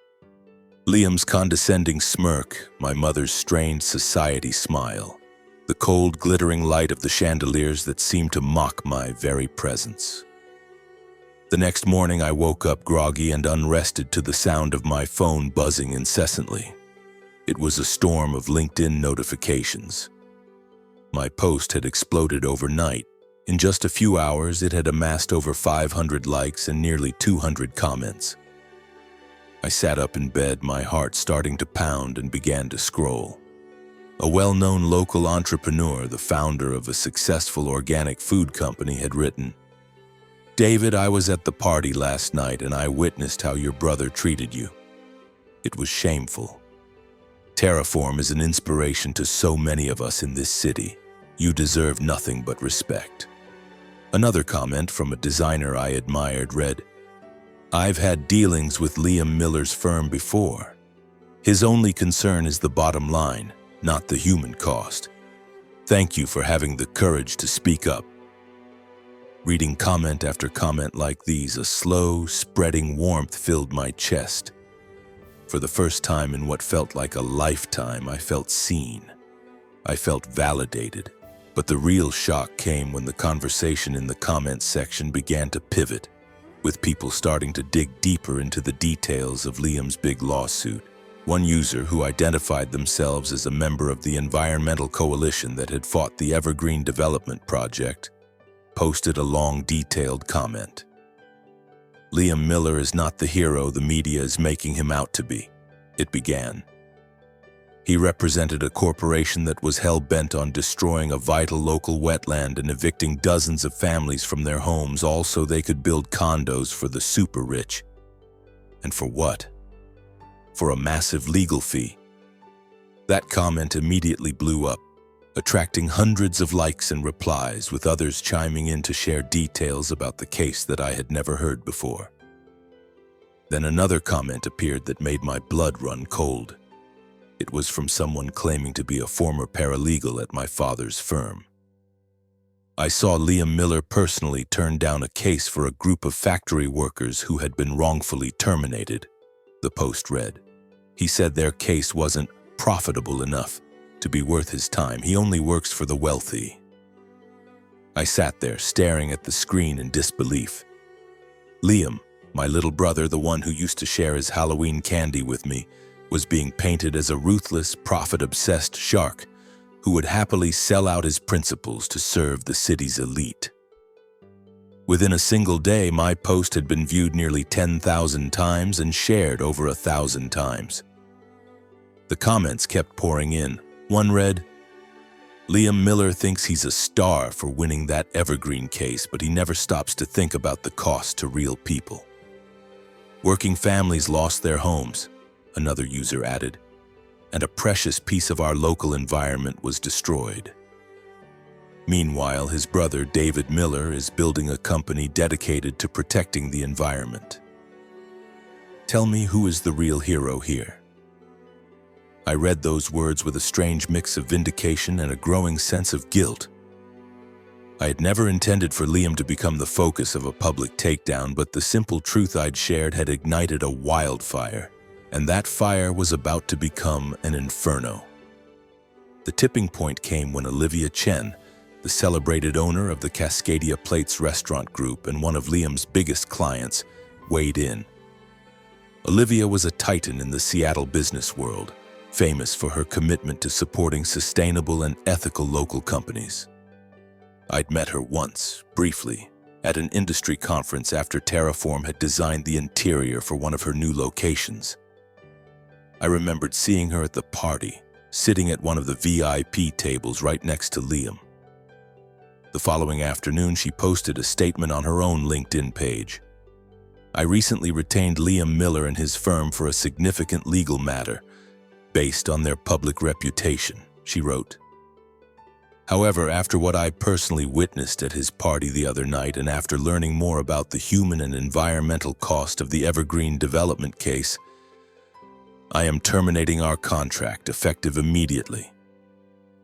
[SPEAKER 1] Liam's condescending smirk, my mother's strained society smile, the cold, glittering light of the chandeliers that seemed to mock my very presence. The next morning, I woke up groggy and unrested to the sound of my phone buzzing incessantly. It was a storm of LinkedIn notifications. My post had exploded overnight. In just a few hours, it had amassed over 500 likes and nearly 200 comments. I sat up in bed, my heart starting to pound, and began to scroll. A well-known local entrepreneur, the founder of a successful organic food company, had written, "David, I was at the party last night and I witnessed how your brother treated you. It was shameful. Terraform is an inspiration to so many of us in this city. You deserve nothing but respect." Another comment from a designer I admired read, "I've had dealings with Liam Miller's firm before. His only concern is the bottom line, not the human cost. Thank you for having the courage to speak up." Reading comment after comment like these, a slow, spreading warmth filled my chest. For the first time in what felt like a lifetime, I felt seen. I felt validated. But the real shock came when the conversation in the comments section began to pivot, with people starting to dig deeper into the details of Liam's big lawsuit. One user, who identified themselves as a member of the environmental coalition that had fought the Evergreen development project, posted a long, detailed comment. "Liam Miller is not the hero the media is making him out to be," it began. "He represented a corporation that was hell-bent on destroying a vital local wetland and evicting dozens of families from their homes, all so they could build condos for the super-rich. And for what? For a massive legal fee." That comment immediately blew up, attracting hundreds of likes and replies, with others chiming in to share details about the case that I had never heard before. Then another comment appeared that made my blood run cold. It was from someone claiming to be a former paralegal at my father's firm. I saw Liam Miller personally turn down a case for a group of factory workers who had been wrongfully terminated, the Post read. He said their case wasn't profitable enough to be worth his time. He only works for the wealthy. I sat there staring at the screen in disbelief. Liam, my little brother, the one who used to share his Halloween candy with me, was being painted as a ruthless, profit-obsessed shark who would happily sell out his principles to serve the city's elite. Within a single day, my post had been viewed nearly 10,000 times and shared over 1,000 times. The comments kept pouring in. One read, "Liam Miller thinks he's a star for winning that evergreen case, but he never stops to think about the cost to real people." "Working families lost their homes," another user added, "and a precious piece of our local environment was destroyed." Meanwhile, his brother, David Miller, is building a company dedicated to protecting the environment. Tell me, who is the real hero here? I read those words with a strange mix of vindication and a growing sense of guilt. I had never intended for Liam to become the focus of a public takedown, but the simple truth I'd shared had ignited a wildfire, and that fire was about to become an inferno. The tipping point came when Olivia Chen, the celebrated owner of the Cascadia Plates restaurant group and one of Liam's biggest clients, weighed in. Olivia was a titan in the Seattle business world, famous for her commitment to supporting sustainable and ethical local companies. I'd met her once, briefly, at an industry conference after Terraform had designed the interior for one of her new locations. I remembered seeing her at the party, sitting at one of the VIP tables right next to Liam. The following afternoon, she posted a statement on her own LinkedIn page. "I recently retained Liam Miller and his firm for a significant legal matter, based on their public reputation," she wrote. However, after what I personally witnessed at his party the other night and after learning more about the human and environmental cost of the Evergreen development case, I am terminating our contract effective immediately.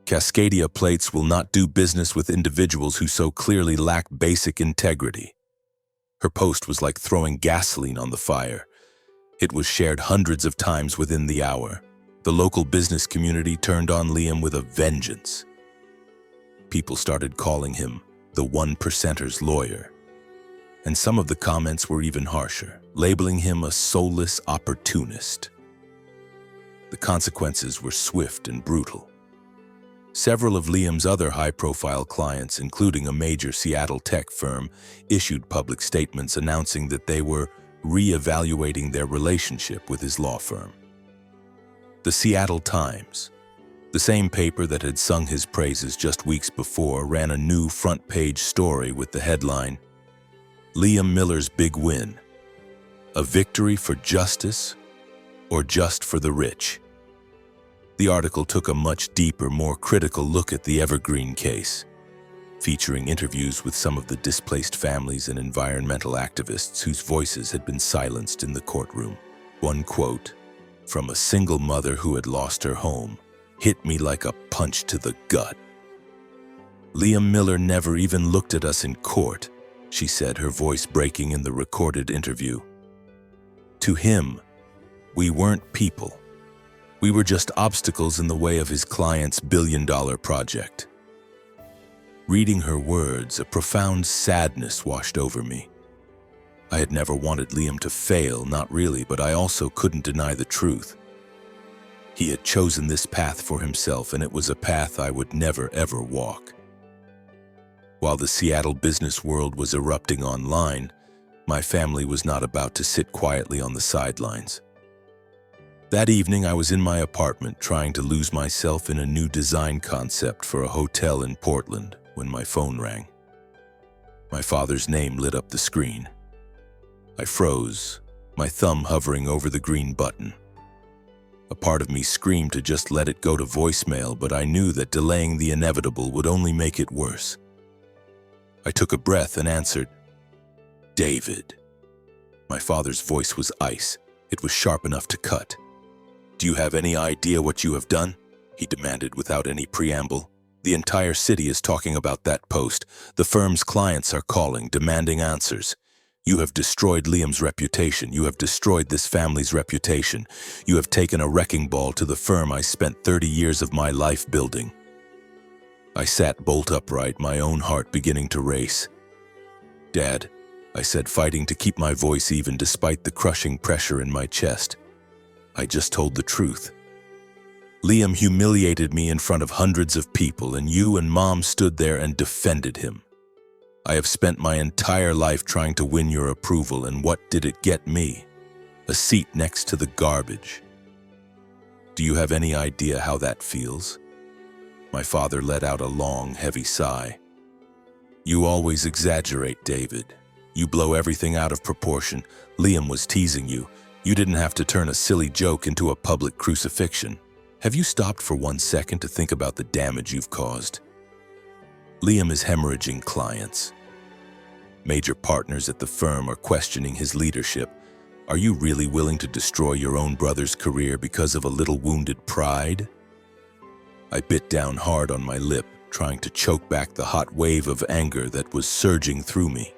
[SPEAKER 1] Cascadia Plates will not do business with individuals who so clearly lack basic integrity. Her post was like throwing gasoline on the fire. It was shared hundreds of times within the hour. The local business community turned on Liam with a vengeance. People started calling him the 1%er's lawyer. And some of the comments were even harsher, labeling him a soulless opportunist. The consequences were swift and brutal. Several of Liam's other high-profile clients, including a major Seattle tech firm, issued public statements announcing that they were re-evaluating their relationship with his law firm. The Seattle Times, the same paper that had sung his praises just weeks before, ran a new front-page story with the headline, "Liam Miller's Big Win: A Victory for Justice or Just for the Rich?" The article took a much deeper, more critical look at the Evergreen case, featuring interviews with some of the displaced families and environmental activists whose voices had been silenced in the courtroom. One quote, from a single mother who had lost her home, hit me like a punch to the gut. "Liam Miller never even looked at us in court," she said, her voice breaking in the recorded interview. "To him, we weren't people. We were just obstacles in the way of his client's billion-dollar project." Reading her words, a profound sadness washed over me. I had never wanted Liam to fail, not really, but I also couldn't deny the truth. He had chosen this path for himself, and it was a path I would never, ever walk. While the Seattle business world was erupting online, my family was not about to sit quietly on the sidelines. That evening, I was in my apartment trying to lose myself in a new design concept for a hotel in Portland when my phone rang. My father's name lit up the screen. I froze, my thumb hovering over the green button. A part of me screamed to just let it go to voicemail, but I knew that delaying the inevitable would only make it worse. I took a breath and answered, "David." My father's voice was ice. It was sharp enough to cut. Do you have any idea what you have done? He demanded without any preamble. The entire city is talking about that post. The firm's clients are calling, demanding answers. You have destroyed Liam's reputation. You have destroyed this family's reputation. You have taken a wrecking ball to the firm I spent 30 years of my life building. I sat bolt upright, my own heart beginning to race. Dad, I said, fighting to keep my voice even despite the crushing pressure in my chest. I just told the truth. Liam humiliated me in front of hundreds of people, and you and Mom stood there and defended him. I have spent my entire life trying to win your approval, and what did it get me? A seat next to the garbage. Do you have any idea how that feels? My father let out a long, heavy sigh. You always exaggerate, David. You blow everything out of proportion. Liam was teasing you. You didn't have to turn a silly joke into a public crucifixion. Have you stopped for 1 second to think about the damage you've caused? Liam is hemorrhaging clients. Major partners at the firm are questioning his leadership. Are you really willing to destroy your own brother's career because of a little wounded pride? I bit down hard on my lip, trying to choke back the hot wave of anger that was surging through me.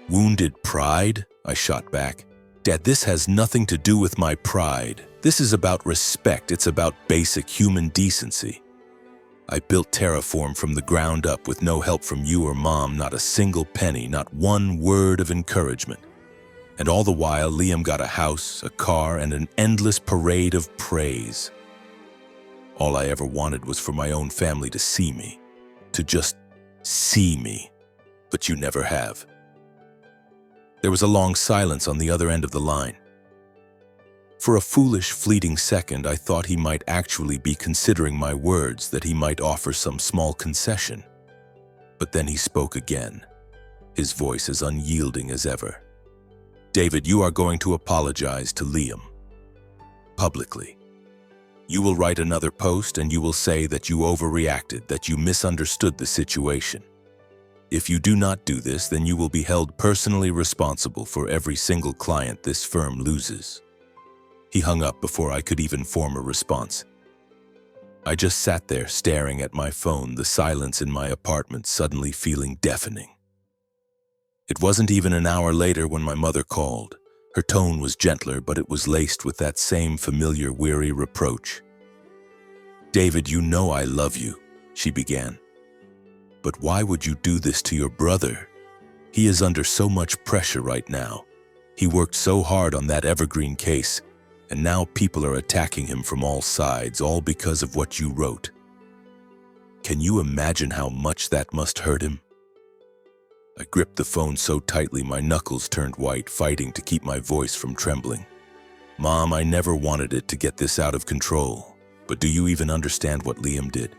[SPEAKER 1] Wounded pride? I shot back. Dad, this has nothing to do with my pride. This is about respect. It's about basic human decency. I built Terraform from the ground up with no help from you or Mom, not a single penny, not one word of encouragement. And all the while, Liam got a house, a car, and an endless parade of praise. All I ever wanted was for my own family to see me, to just see me, but you never have. There was a long silence on the other end of the line. For a foolish, fleeting second, I thought he might actually be considering my words, that he might offer some small concession. But then he spoke again, his voice as unyielding as ever. David, you are going to apologize to Liam. Publicly. You will write another post and you will say that you overreacted, that you misunderstood the situation. If you do not do this, then you will be held personally responsible for every single client this firm loses. He hung up before I could even form a response. I just sat there staring at my phone, the silence in my apartment suddenly feeling deafening. It wasn't even an hour later when my mother called. Her tone was gentler, but it was laced with that same familiar weary reproach. David, you know I love you, she began. But why would you do this to your brother? He is under so much pressure right now. He worked so hard on that evergreen case, and now people are attacking him from all sides, all because of what you wrote. Can you imagine how much that must hurt him? I gripped the phone so tightly my knuckles turned white, fighting to keep my voice from trembling. Mom, I never wanted it to get this out of control, but do you even understand what Liam did?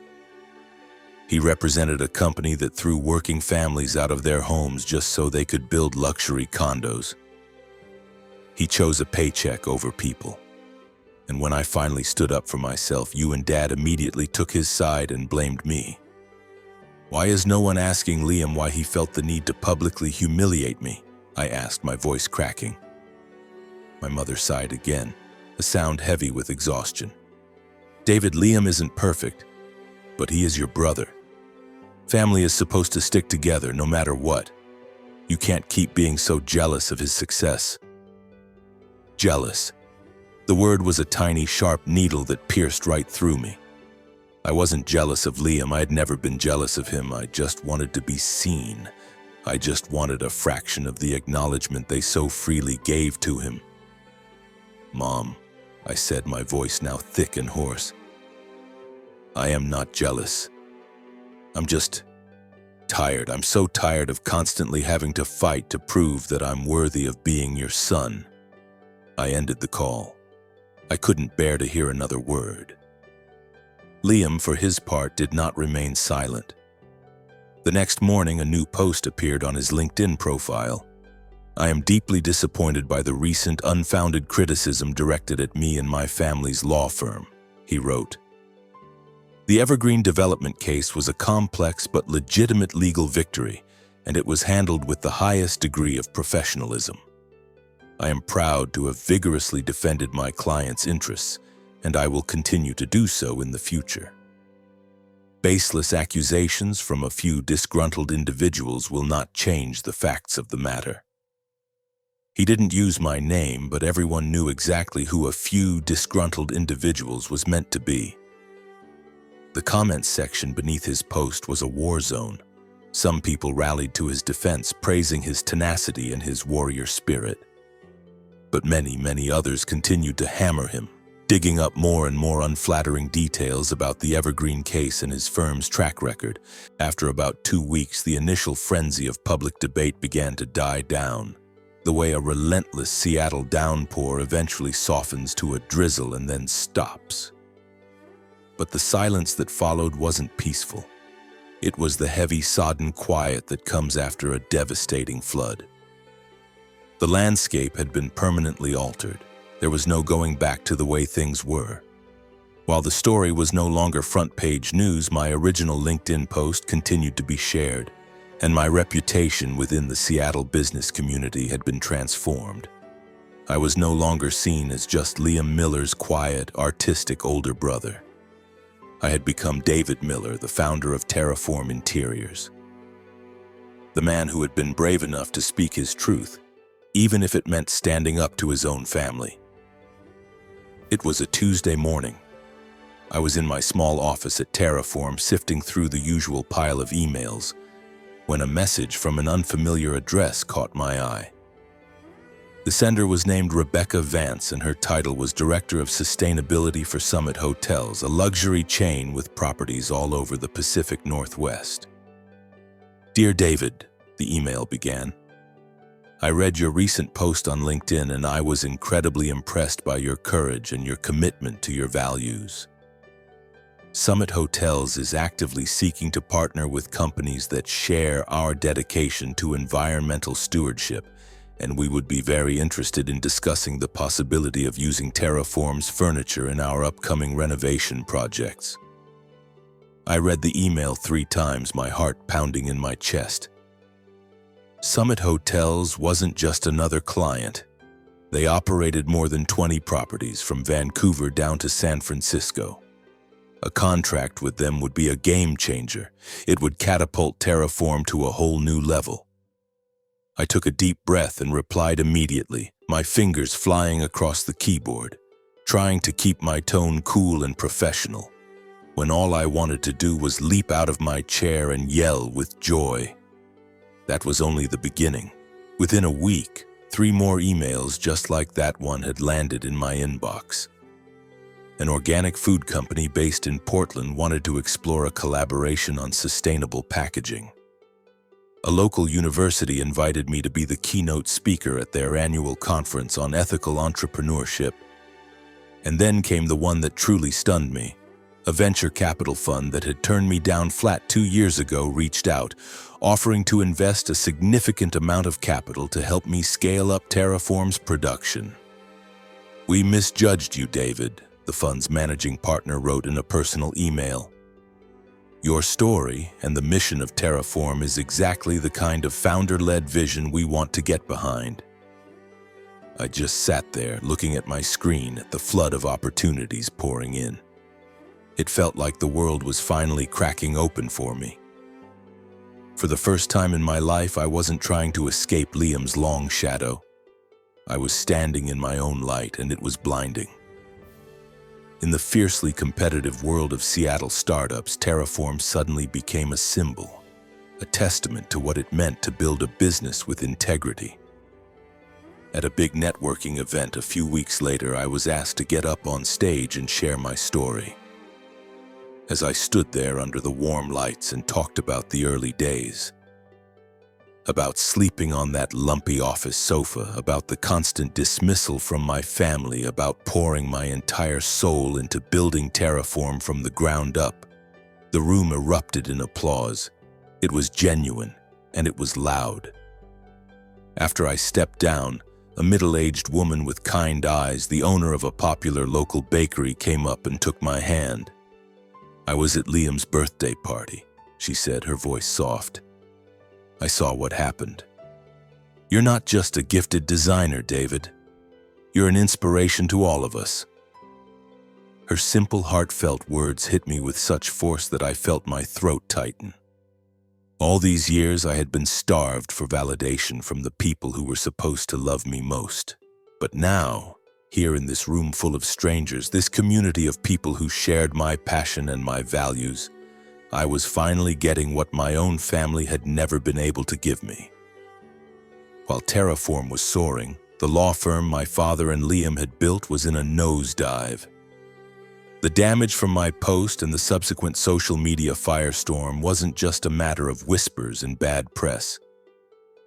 [SPEAKER 1] He represented a company that threw working families out of their homes just so they could build luxury condos. He chose a paycheck over people. And when I finally stood up for myself, you and Dad immediately took his side and blamed me. Why is no one asking Liam why he felt the need to publicly humiliate me? I asked, my voice cracking. My mother sighed again, a sound heavy with exhaustion. David, Liam isn't perfect, but he is your brother. Family is supposed to stick together no matter what. You can't keep being so jealous of his success. Jealous. The word was a tiny, sharp needle that pierced right through me. I wasn't jealous of Liam. I had never been jealous of him. I just wanted to be seen. I just wanted a fraction of the acknowledgement they so freely gave to him. Mom, I said, my voice now thick and hoarse. I am not jealous. I'm just tired. I'm so tired of constantly having to fight to prove that I'm worthy of being your son. I ended the call. I couldn't bear to hear another word. Liam, for his part, did not remain silent. The next morning, a new post appeared on his LinkedIn profile. I am deeply disappointed by the recent unfounded criticism directed at me and my family's law firm, he wrote. The Evergreen development case was a complex but legitimate legal victory, and it was handled with the highest degree of professionalism. I am proud to have vigorously defended my client's interests, and I will continue to do so in the future. Baseless accusations from a few disgruntled individuals will not change the facts of the matter. He didn't use my name, but everyone knew exactly who a few disgruntled individuals was meant to be. The comments section beneath his post was a war zone. Some people rallied to his defense, praising his tenacity and his warrior spirit. But many others continued to hammer him, digging up more and more unflattering details about the Evergreen case and his firm's track record. After about 2 weeks, the initial frenzy of public debate began to die down, the way a relentless Seattle downpour eventually softens to a drizzle and then stops. But the silence that followed wasn't peaceful. It was the heavy, sodden quiet that comes after a devastating flood. The landscape had been permanently altered. There was no going back to the way things were. While the story was no longer front-page news, my original LinkedIn post continued to be shared, and my reputation within the Seattle business community had been transformed. I was no longer seen as just Liam Miller's quiet, artistic older brother. I had become David Miller, the founder of Terraform Interiors. The man who had been brave enough to speak his truth, even if it meant standing up to his own family. It was a Tuesday morning. I was in my small office at Terraform, sifting through the usual pile of emails, when a message from an unfamiliar address caught my eye. The sender was named Rebecca Vance, and her title was Director of Sustainability for Summit Hotels, a luxury chain with properties all over the Pacific Northwest. "Dear David," the email began, "I read your recent post on LinkedIn and I was incredibly impressed by your courage and your commitment to your values. Summit Hotels is actively seeking to partner with companies that share our dedication to environmental stewardship, and we would be very interested in discussing the possibility of using Terraform's furniture in our upcoming renovation projects." I read the email 3 times, my heart pounding in my chest. Summit Hotels wasn't just another client. They operated more than 20 properties from Vancouver down to San Francisco. A contract with them would be a game changer. It would catapult Terraform to a whole new level. I took a deep breath and replied immediately, my fingers flying across the keyboard, trying to keep my tone cool and professional, when all I wanted to do was leap out of my chair and yell with joy. That was only the beginning. Within a week, 3 more emails just like that one had landed in my inbox. An organic food company based in Portland wanted to explore a collaboration on sustainable packaging. A local university invited me to be the keynote speaker at their annual conference on ethical entrepreneurship. And then came the one that truly stunned me. A venture capital fund that had turned me down flat 2 years ago reached out, offering to invest a significant amount of capital to help me scale up Terraform's production. "We misjudged you, David," the fund's managing partner wrote in a personal email. "Your story and the mission of Terraform is exactly the kind of founder-led vision we want to get behind." I just sat there, looking at my screen at the flood of opportunities pouring in. It felt like the world was finally cracking open for me. For the first time in my life, I wasn't trying to escape Liam's long shadow. I was standing in my own light, and it was blinding. In the fiercely competitive world of Seattle startups, Terraform suddenly became a symbol, a testament to what it meant to build a business with integrity. At a big networking event a few weeks later, I was asked to get up on stage and share my story. As I stood there under the warm lights and talked about the early days, about sleeping on that lumpy office sofa, about the constant dismissal from my family, about pouring my entire soul into building Terraform from the ground up, the room erupted in applause. It was genuine, and it was loud. After I stepped down, a middle-aged woman with kind eyes, the owner of a popular local bakery, came up and took my hand. "I was at Liam's birthday party," she said, her voice soft. "I saw what happened. You're not just a gifted designer, David. You're an inspiration to all of us." Her simple, heartfelt words hit me with such force that I felt my throat tighten. All these years I had been starved for validation from the people who were supposed to love me most. But now, here in this room full of strangers, this community of people who shared my passion and my values, I was finally getting what my own family had never been able to give me. While Terraform was soaring, the law firm my father and Liam had built was in a nosedive. The damage from my post and the subsequent social media firestorm wasn't just a matter of whispers and bad press.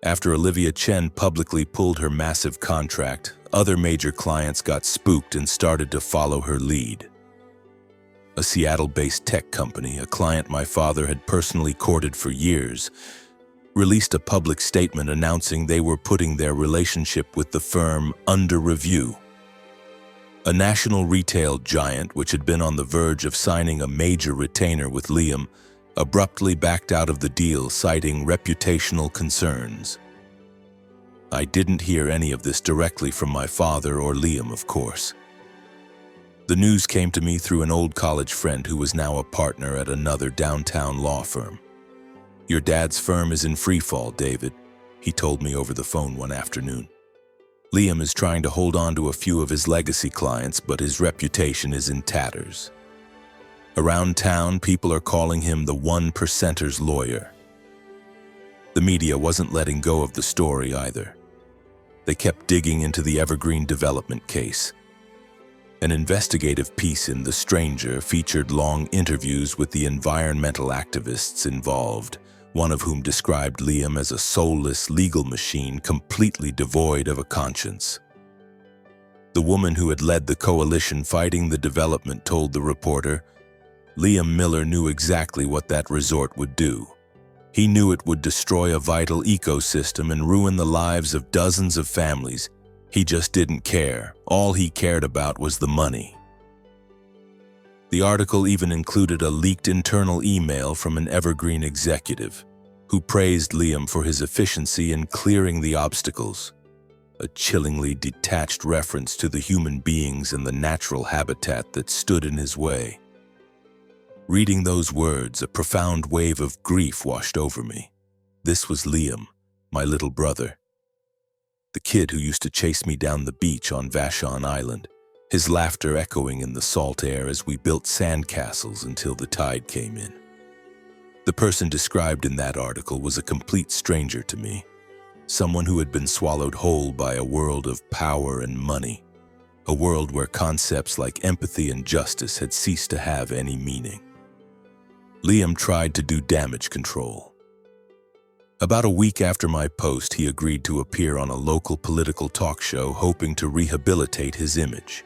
[SPEAKER 1] After Olivia Chen publicly pulled her massive contract, other major clients got spooked and started to follow her lead. A Seattle-based tech company, a client my father had personally courted for years, released a public statement announcing they were putting their relationship with the firm under review. A national retail giant, which had been on the verge of signing a major retainer with Liam, abruptly backed out of the deal, citing reputational concerns. I didn't hear any of this directly from my father or Liam, of course. The news came to me through an old college friend who was now a partner at another downtown law firm. "Your dad's firm is in freefall, David," he told me over the phone one afternoon. "Liam is trying to hold on to a few of his legacy clients, but his reputation is in tatters. Around town, people are calling him the 1%er's lawyer." The media wasn't letting go of the story either. They kept digging into the Evergreen development case. An investigative piece in The Stranger featured long interviews with the environmental activists involved, one of whom described Liam as a soulless legal machine completely devoid of a conscience. The woman who had led the coalition fighting the development told the reporter, "Liam Miller knew exactly what that resort would do. He knew it would destroy a vital ecosystem and ruin the lives of dozens of families. He just didn't care. All he cared about was the money." The article even included a leaked internal email from an Evergreen executive who praised Liam for his efficiency in clearing the obstacles, a chillingly detached reference to the human beings and the natural habitat that stood in his way. Reading those words, a profound wave of grief washed over me. This was Liam, my little brother. The kid who used to chase me down the beach on Vashon Island, his laughter echoing in the salt air as we built sandcastles until the tide came in. The person described in that article was a complete stranger to me, someone who had been swallowed whole by a world of power and money, a world where concepts like empathy and justice had ceased to have any meaning. Liam tried to do damage control. About a week after my post, he agreed to appear on a local political talk show, hoping to rehabilitate his image.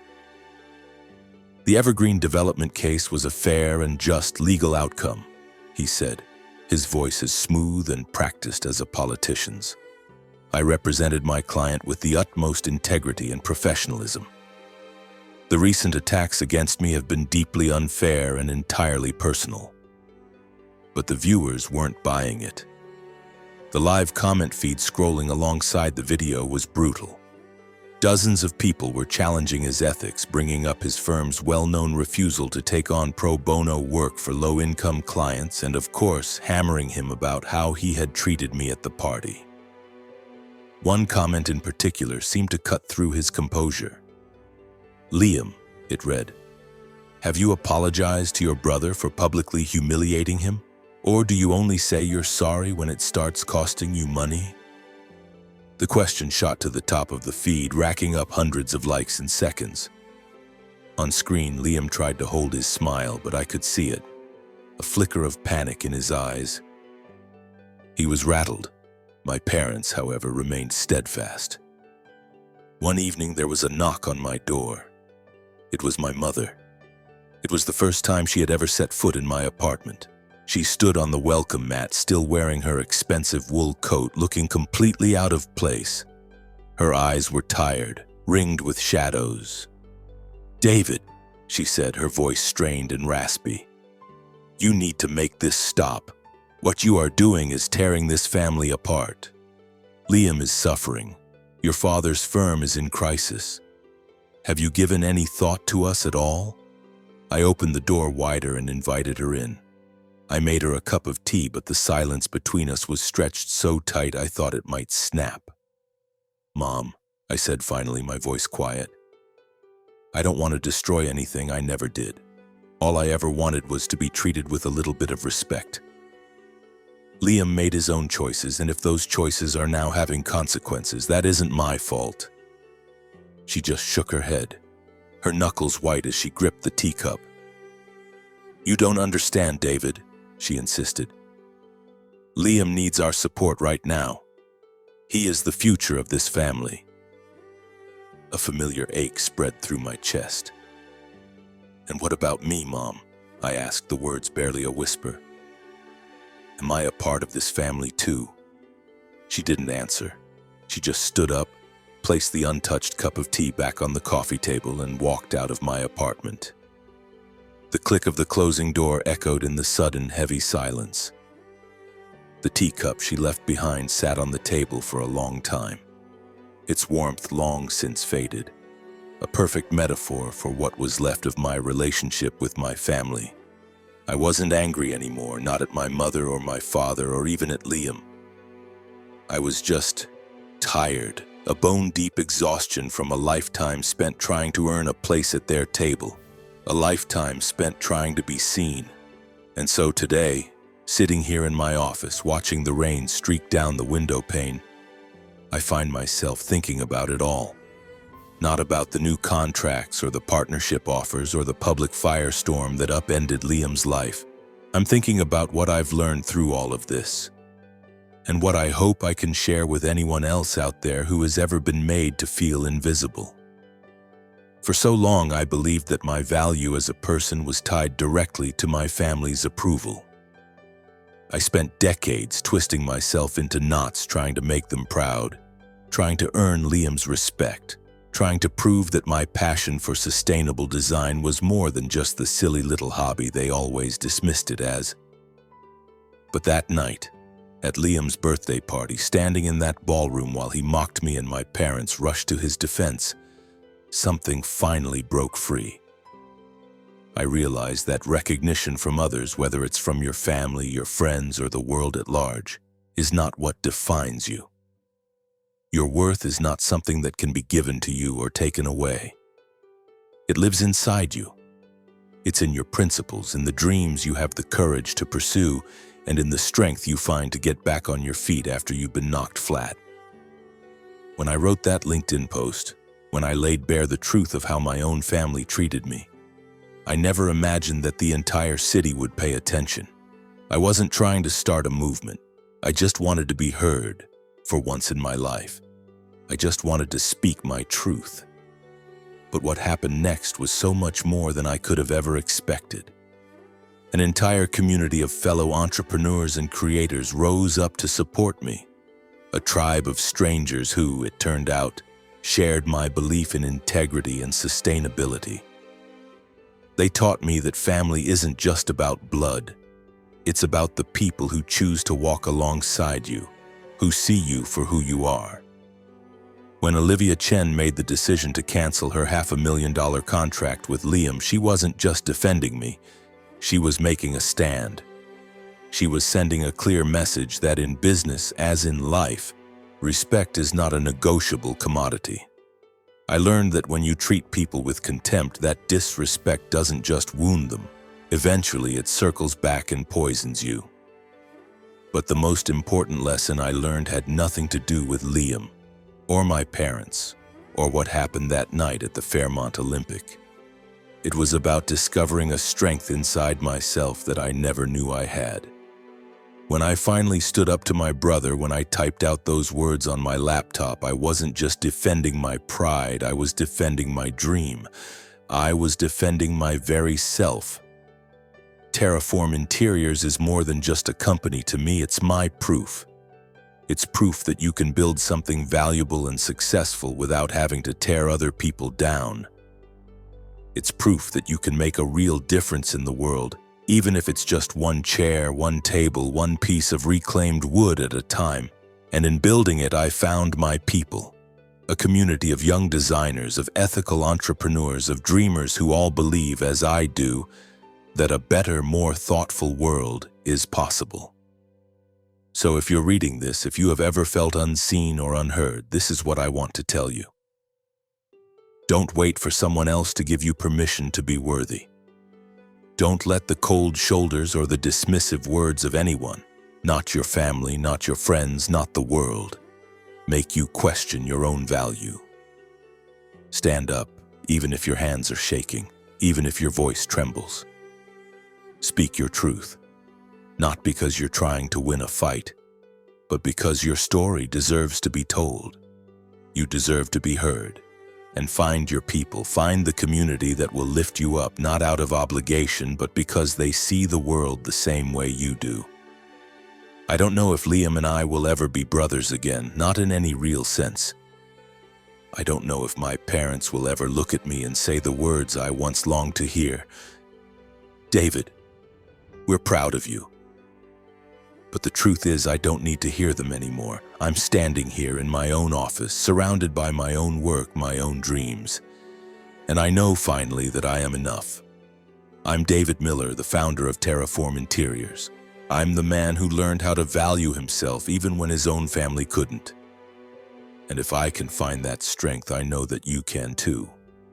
[SPEAKER 1] "The Evergreen development case was a fair and just legal outcome," he said, his voice as smooth and practiced as a politician's. "I represented my client with the utmost integrity and professionalism. The recent attacks against me have been deeply unfair and entirely personal." But the viewers weren't buying it. The live comment feed scrolling alongside the video was brutal. Dozens of people were challenging his ethics, bringing up his firm's well-known refusal to take on pro bono work for low-income clients, and of course, hammering him about how he had treated me at the party. One comment in particular seemed to cut through his composure. "Liam," it read, "have you apologized to your brother for publicly humiliating him? Or do you only say you're sorry when it starts costing you money?" The question shot to the top of the feed, racking up hundreds of likes in seconds. On screen, Liam tried to hold his smile, but I could see it, a flicker of panic in his eyes. He was rattled. My parents, however, remained steadfast. One evening, there was a knock on my door. It was my mother. It was the first time she had ever set foot in my apartment. She stood on the welcome mat, still wearing her expensive wool coat, looking completely out of place. Her eyes were tired, ringed with shadows. "David," she said, her voice strained and raspy, "you need to make this stop. What you are doing is tearing this family apart." Liam is suffering. Your father's firm is in crisis. Have you given any thought to us at all? I opened the door wider and invited her in. I made her a cup of tea, but the silence between us was stretched so tight I thought it might snap. "Mom," I said finally, my voice quiet. "I don't want to destroy anything. I never did. All I ever wanted was to be treated with a little bit of respect. Liam made his own choices, and if those choices are now having consequences, that isn't my fault." She just shook her head, her knuckles white as she gripped the teacup. "You don't understand, David," she insisted. "Liam needs our support right now. He is the future of this family." A familiar ache spread through my chest. "And what about me, Mom?" I asked, the words barely a whisper. "Am I a part of this family too?" She didn't answer. She just stood up, placed the untouched cup of tea back on the coffee table, and walked out of my apartment. The click of the closing door echoed in the sudden, heavy silence. The teacup she left behind sat on the table for a long time, its warmth long since faded, a perfect metaphor for what was left of my relationship with my family. I wasn't angry anymore, not at my mother or my father or even at Liam. I was just tired, a bone-deep exhaustion from a lifetime spent trying to earn a place at their table, a lifetime spent trying to be seen. And so today, sitting here in my office, watching the rain streak down the window pane, I find myself thinking about it all. Not about the new contracts or the partnership offers or the public firestorm that upended Liam's life. I'm thinking about what I've learned through all of this, and what I hope I can share with anyone else out there who has ever been made to feel invisible. For so long, I believed that my value as a person was tied directly to my family's approval. I spent decades twisting myself into knots trying to make them proud, trying to earn Liam's respect, trying to prove that my passion for sustainable design was more than just the silly little hobby they always dismissed it as. But that night, at Liam's birthday party, standing in that ballroom while he mocked me and my parents rushed to his defense, something finally broke free. I realized that recognition from others, whether it's from your family, your friends, or the world at large, is not what defines you. Your worth is not something that can be given to you or taken away. It lives inside you. It's in your principles, in the dreams you have the courage to pursue, and in the strength you find to get back on your feet after you've been knocked flat. When I wrote that LinkedIn post, when I laid bare the truth of how my own family treated me, I never imagined that the entire city would pay attention. I wasn't trying to start a movement. I just wanted to be heard. For once in my life, I just wanted to speak my truth. But what happened next was so much more than I could have ever expected. An entire community of fellow entrepreneurs and creators rose up to support me. A tribe of strangers who, it turned out, shared my belief in integrity and sustainability. They taught me that family isn't just about blood. It's about the people who choose to walk alongside you, who see you for who you are. When Olivia Chen made the decision to cancel her $500,000 contract with Liam, she wasn't just defending me. She was making a stand. She was sending a clear message that in business, as in life, respect is not a negotiable commodity. I learned that when you treat people with contempt, that disrespect doesn't just wound them. Eventually, it circles back and poisons you. But the most important lesson I learned had nothing to do with Liam, or my parents, or what happened that night at the Fairmont Olympic. It was about discovering a strength inside myself that I never knew I had. When I finally stood up to my brother, when I typed out those words on my laptop, I wasn't just defending my pride, I was defending my dream. I was defending my very self. Terraform Interiors is more than just a company to me, it's my proof. It's proof that you can build something valuable and successful without having to tear other people down. It's proof that you can make a real difference in the world, even if it's just one chair, one table, one piece of reclaimed wood at a time. And in building it, I found my people, a community of young designers, of ethical entrepreneurs, of dreamers who all believe, as I do, that a better, more thoughtful world is possible. So if you're reading this, if you have ever felt unseen or unheard, this is what I want to tell you. Don't wait for someone else to give you permission to be worthy. Don't let the cold shoulders or the dismissive words of anyone, not your family, not your friends, not the world, make you question your own value. Stand up, even if your hands are shaking, even if your voice trembles. Speak your truth, not because you're trying to win a fight, but because your story deserves to be told. You deserve to be heard. And find your people, find the community that will lift you up, not out of obligation, but because they see the world the same way you do. I don't know if Liam and I will ever be brothers again, not in any real sense. I don't know if my parents will ever look at me and say the words I once longed to hear. David, we're proud of you. But the truth is, I don't need to hear them anymore. I'm standing here in my own office, surrounded by my own work, my own dreams. And I know finally that I am enough. I'm David Miller, the founder of Terraform Interiors. I'm the man who learned how to value himself even when his own family couldn't. And if I can find that strength, I know that you can too.